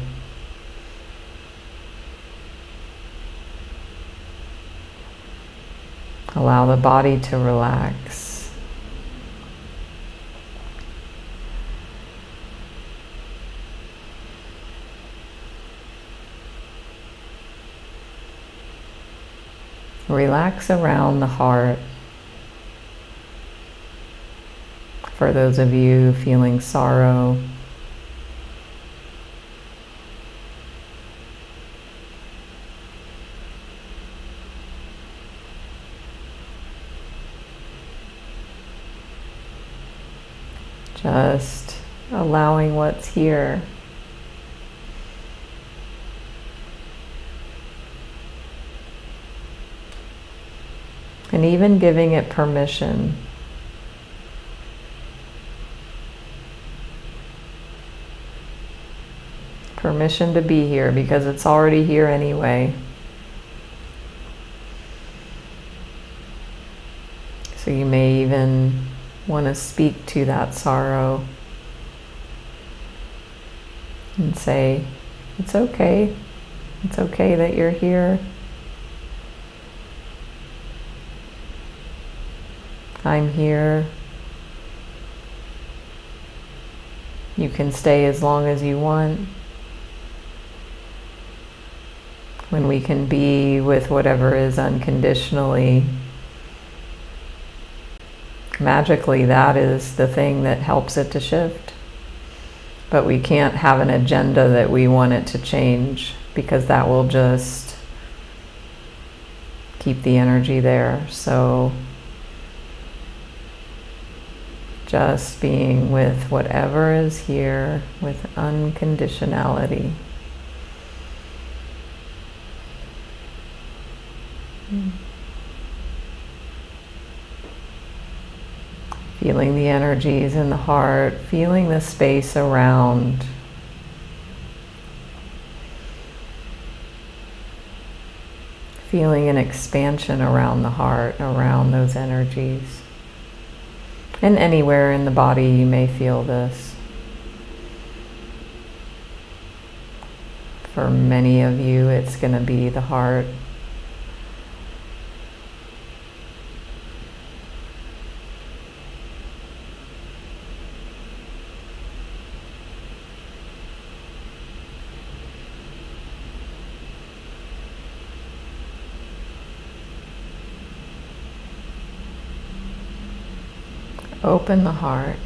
Allow the body to relax. Relax around the heart. For those of you feeling sorrow, just allowing what's here. And even giving it permission. Permission to be here, because it's already here anyway. So you may even want to speak to that sorrow and say, it's okay. It's okay that you're here. I'm here. You can stay as long as you want. When we can be with whatever is unconditionally, magically, that is the thing that helps it to shift. But we can't have an agenda that we want it to change, because that will just keep the energy there. So just being with whatever is here with unconditionality. Feeling the energies in the heart, feeling the space around. Feeling an expansion around the heart, around those energies. And anywhere in the body you may feel this. For many of you, it's going to be the heart. Open the heart.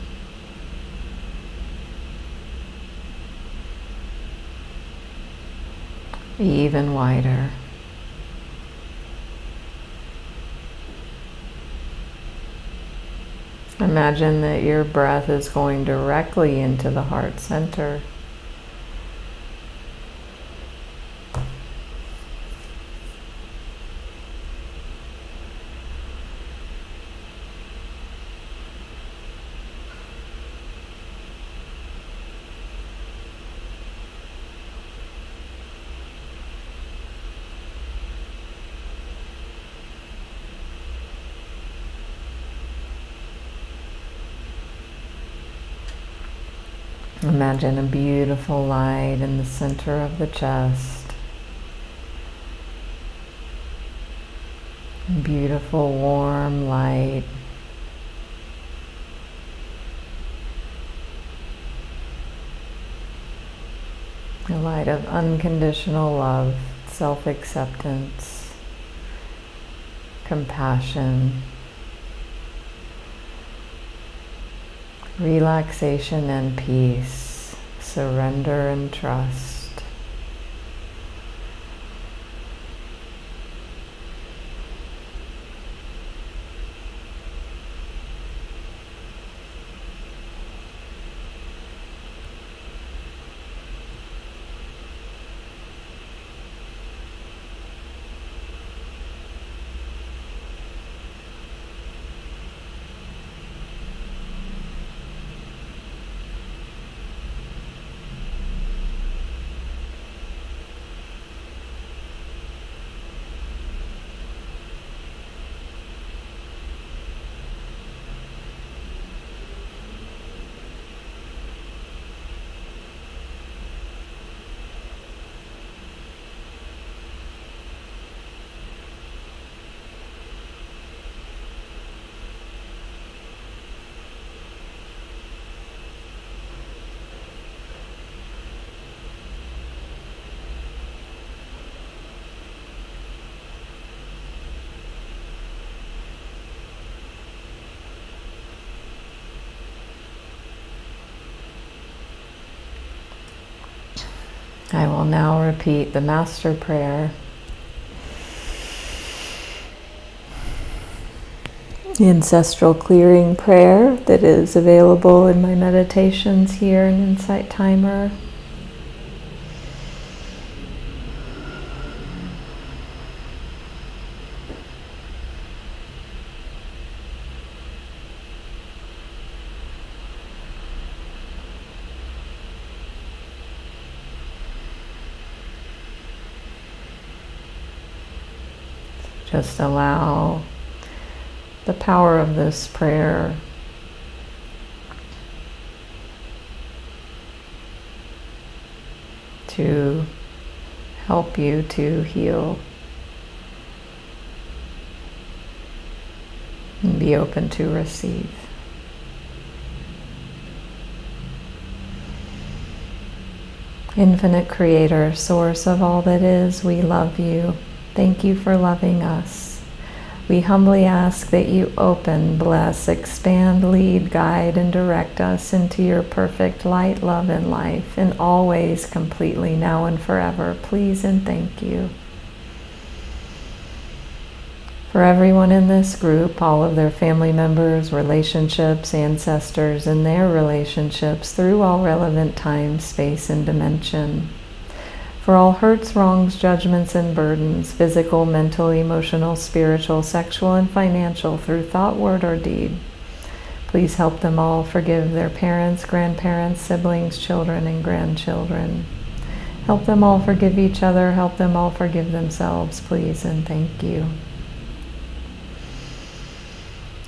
Even wider. Imagine that your breath is going directly into the heart center. Imagine a beautiful light in the center of the chest. Beautiful warm light. A light of unconditional love, self-acceptance, compassion, relaxation and peace, surrender and trust. I will now repeat the Master Prayer. The Ancestral Clearing prayer that is available in my meditations here in Insight Timer. Just allow the power of this prayer to help you to heal and be open to receive. Infinite Creator, Source of all that is, we love you. Thank you for loving us. We humbly ask that you open, bless, expand, lead, guide, and direct us into your perfect light, love, and life, and always, completely, now and forever. Please and thank you. For everyone in this group, all of their family members, relationships, ancestors, and their relationships through all relevant time, space, and dimension. For all hurts, wrongs, judgments, and burdens, physical, mental, emotional, spiritual, sexual, and financial, through thought, word, or deed. Please help them all forgive their parents, grandparents, siblings, children, and grandchildren. Help them all forgive each other. Help them all forgive themselves, please, and thank you.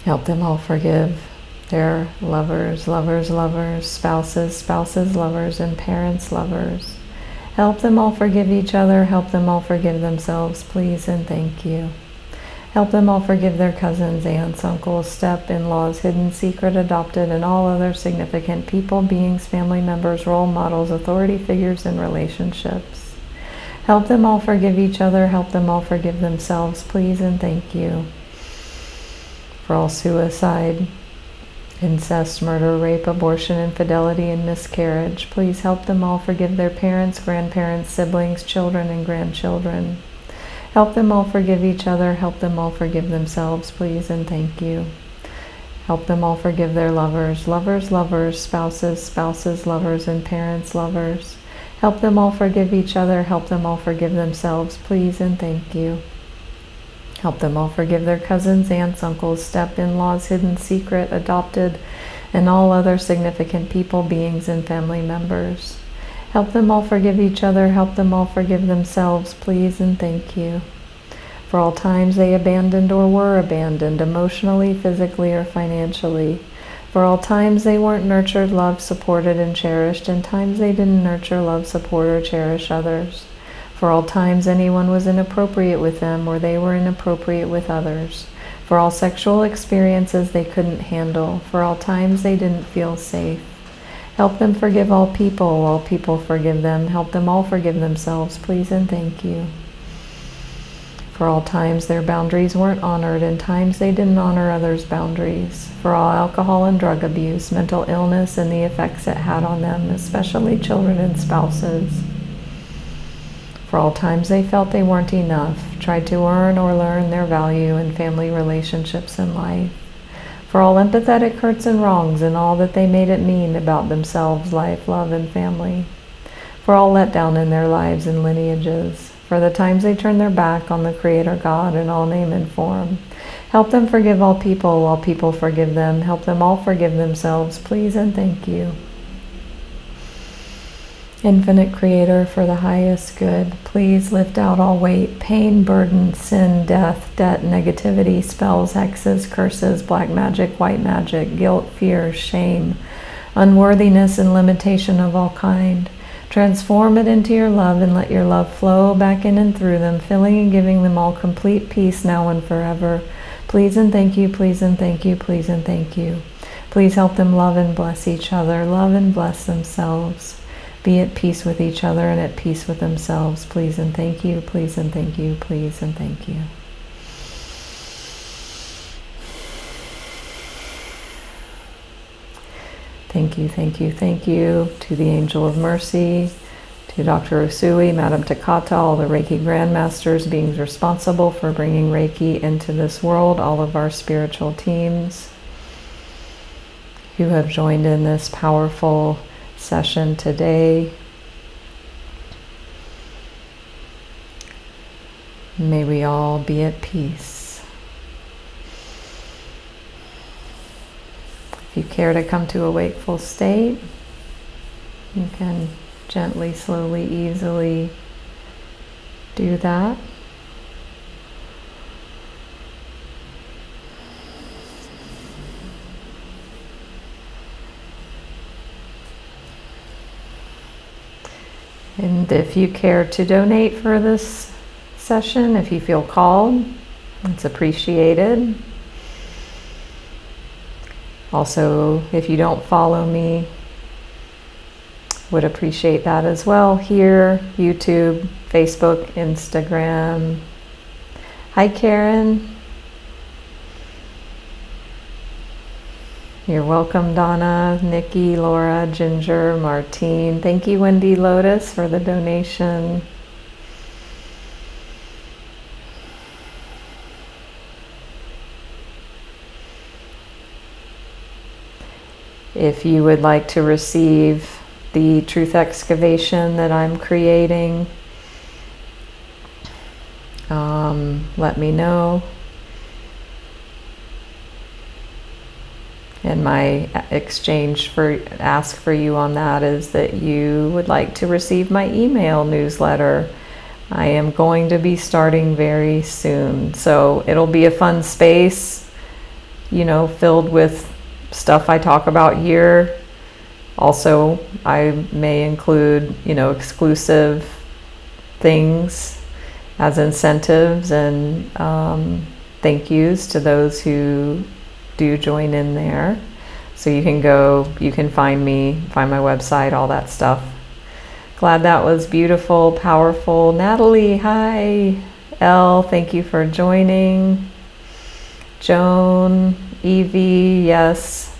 Help them all forgive their lovers, spouses, lovers, and parents, lovers. Help them all forgive each other. Help them all forgive themselves, please, and thank you. Help them all forgive their cousins, aunts, uncles, step-in-laws, hidden, secret, adopted, and all other significant people, beings, family members, role models, authority figures, and relationships. Help them all forgive each other. Help them all forgive themselves, please, and thank you. For all suicide, incest, murder, rape, abortion, infidelity, and miscarriage, please help them all forgive their parents, grandparents, siblings, children, and grandchildren. Help them all forgive each other. Help them all forgive themselves, please, and thank you. Help them all forgive their lovers, spouses, lovers, and parents, lovers. Help them all forgive each other. Help them all forgive themselves, please, and thank you. Help them all forgive their cousins, aunts, uncles, step-in-laws, hidden, secret, adopted, and all other significant people, beings, and family members. Help them all forgive each other. Help them all forgive themselves, please, and thank you. For all times they abandoned or were abandoned, emotionally, physically, or financially. For all times they weren't nurtured, loved, supported, and cherished, and times they didn't nurture, love, support, or cherish others. For all times anyone was inappropriate with them, or they were inappropriate with others. For all sexual experiences they couldn't handle. For all times they didn't feel safe. Help them forgive all people forgive them. Help them all forgive themselves, please and thank you. For all times their boundaries weren't honored, and times they didn't honor others' boundaries. For all alcohol and drug abuse, mental illness, and the effects it had on them, especially children and spouses. For all times they felt they weren't enough, tried to earn or learn their value in family relationships and life. For all empathetic hurts and wrongs and all that they made it mean about themselves, life, love, and family. For all letdown in their lives and lineages. For the times they turned their back on the Creator God in all name and form. Help them forgive all people forgive them. Help them all forgive themselves, please and thank you. Infinite Creator, for the highest good, please lift out all weight, pain, burden, sin, death, debt, negativity, spells, hexes, curses, black magic, white magic, guilt, fear, shame, unworthiness, and limitation of all kind. Transform it into your love and let your love flow back in and through them, filling and giving them all complete peace now and forever. Please and thank you, please and thank you, please and thank you. Please help them love and bless each other, love and bless themselves. Be at peace with each other and at peace with themselves. Please and thank you, please and thank you, please and thank you. Thank you, thank you, thank you to the Angel of Mercy, to Dr. Usui, Madame Takata, all the Reiki Grandmasters, beings responsible for bringing Reiki into this world, all of our spiritual teams who have joined in this powerful session today. May we all be at peace. If you care to come to a wakeful state, you can gently, slowly, easily do that. And if you care to donate for this session, if you feel called, it's appreciated. Also, if you don't follow me, would appreciate that as well. Here, YouTube, Facebook, Instagram. Hi, Karen. You're welcome, Donna, Nikki, Laura, Ginger, Martine. Thank you, Wendy Lotus, for the donation. If you would like to receive the truth excavation that I'm creating, let me know. And my ask for you on that is that you would like to receive my email newsletter. I am going to be starting very soon. So it'll be a fun space, filled with stuff I talk about here. Also, I may include, exclusive things as incentives and thank yous to those who do join in there. So you can find me, find my website, all that stuff. Glad that was beautiful, powerful. Natalie, hi. Elle, thank you for joining. Joan, Evie, yes.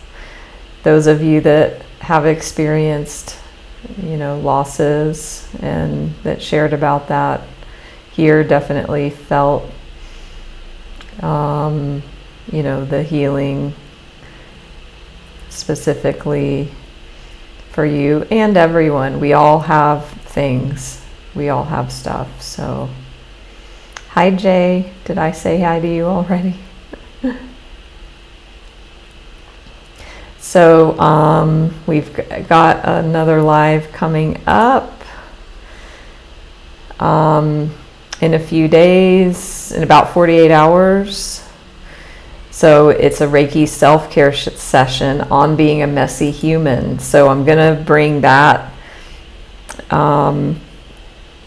Those of you that have experienced, losses and that shared about that here definitely felt, the healing specifically for you and everyone. We all have things. We all have stuff. So, hi Jay. Did I say hi to you already? So we've got another live coming up in a few days, in about 48 hours. So it's a Reiki self-care session on being a messy human. So I'm going to bring that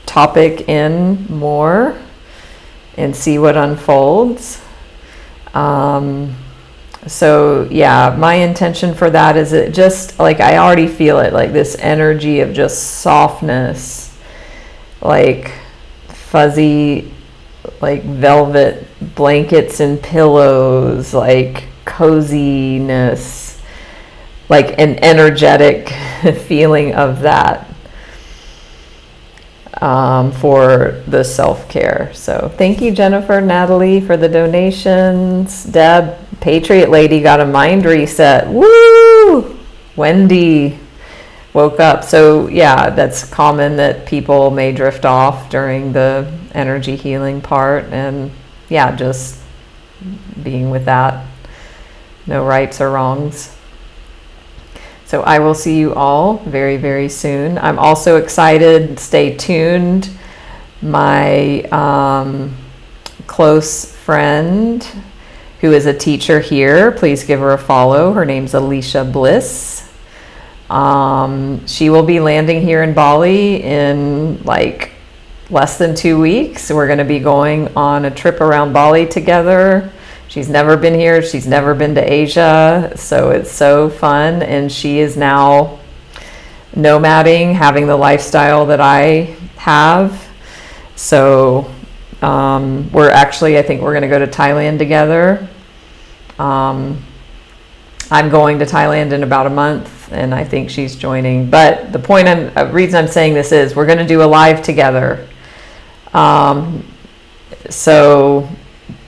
topic in more and see what unfolds. So yeah, my intention for that is it just like, I already feel it, like this energy of just softness, like fuzzy, like velvet blankets and pillows, like coziness, like an energetic feeling of that for the self-care. So thank you, Jennifer, Natalie, for the donations. Deb, Patriot Lady got a mind reset. Woo! Wendy woke up. So yeah, that's common that people may drift off during the energy healing part, and yeah, just being with that. No rights or wrongs. So I will see you all very, very soon. I'm also excited. Stay tuned. My close friend who is a teacher here, please give her a follow. Her name's Alicia Bliss. She will be landing here in Bali in like less than 2 weeks. We're going to be going on a trip around Bali together. She's never been here. She's never been to Asia. So it's so fun. And she is now nomading, having the lifestyle that I have. So we're actually, I think we're going to go to Thailand together. I'm going to Thailand in about a month, and I think she's joining. But the point reason I'm saying this is we're going to do a live together. So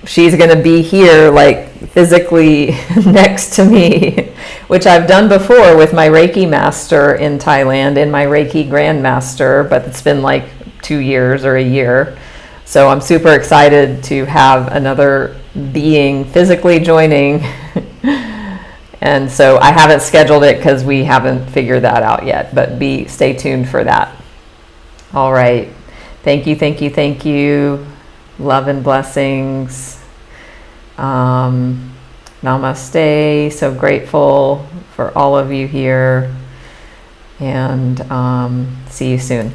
she's going to be here, like physically next to me, which I've done before with my Reiki master in Thailand and my Reiki grandmaster, but it's been like 2 years or a year. So I'm super excited to have another being physically joining. And so I haven't scheduled it because we haven't figured that out yet, but stay tuned for that. All right. Thank you, thank you, thank you. Love and blessings. Namaste. So grateful for all of you here, and see you soon.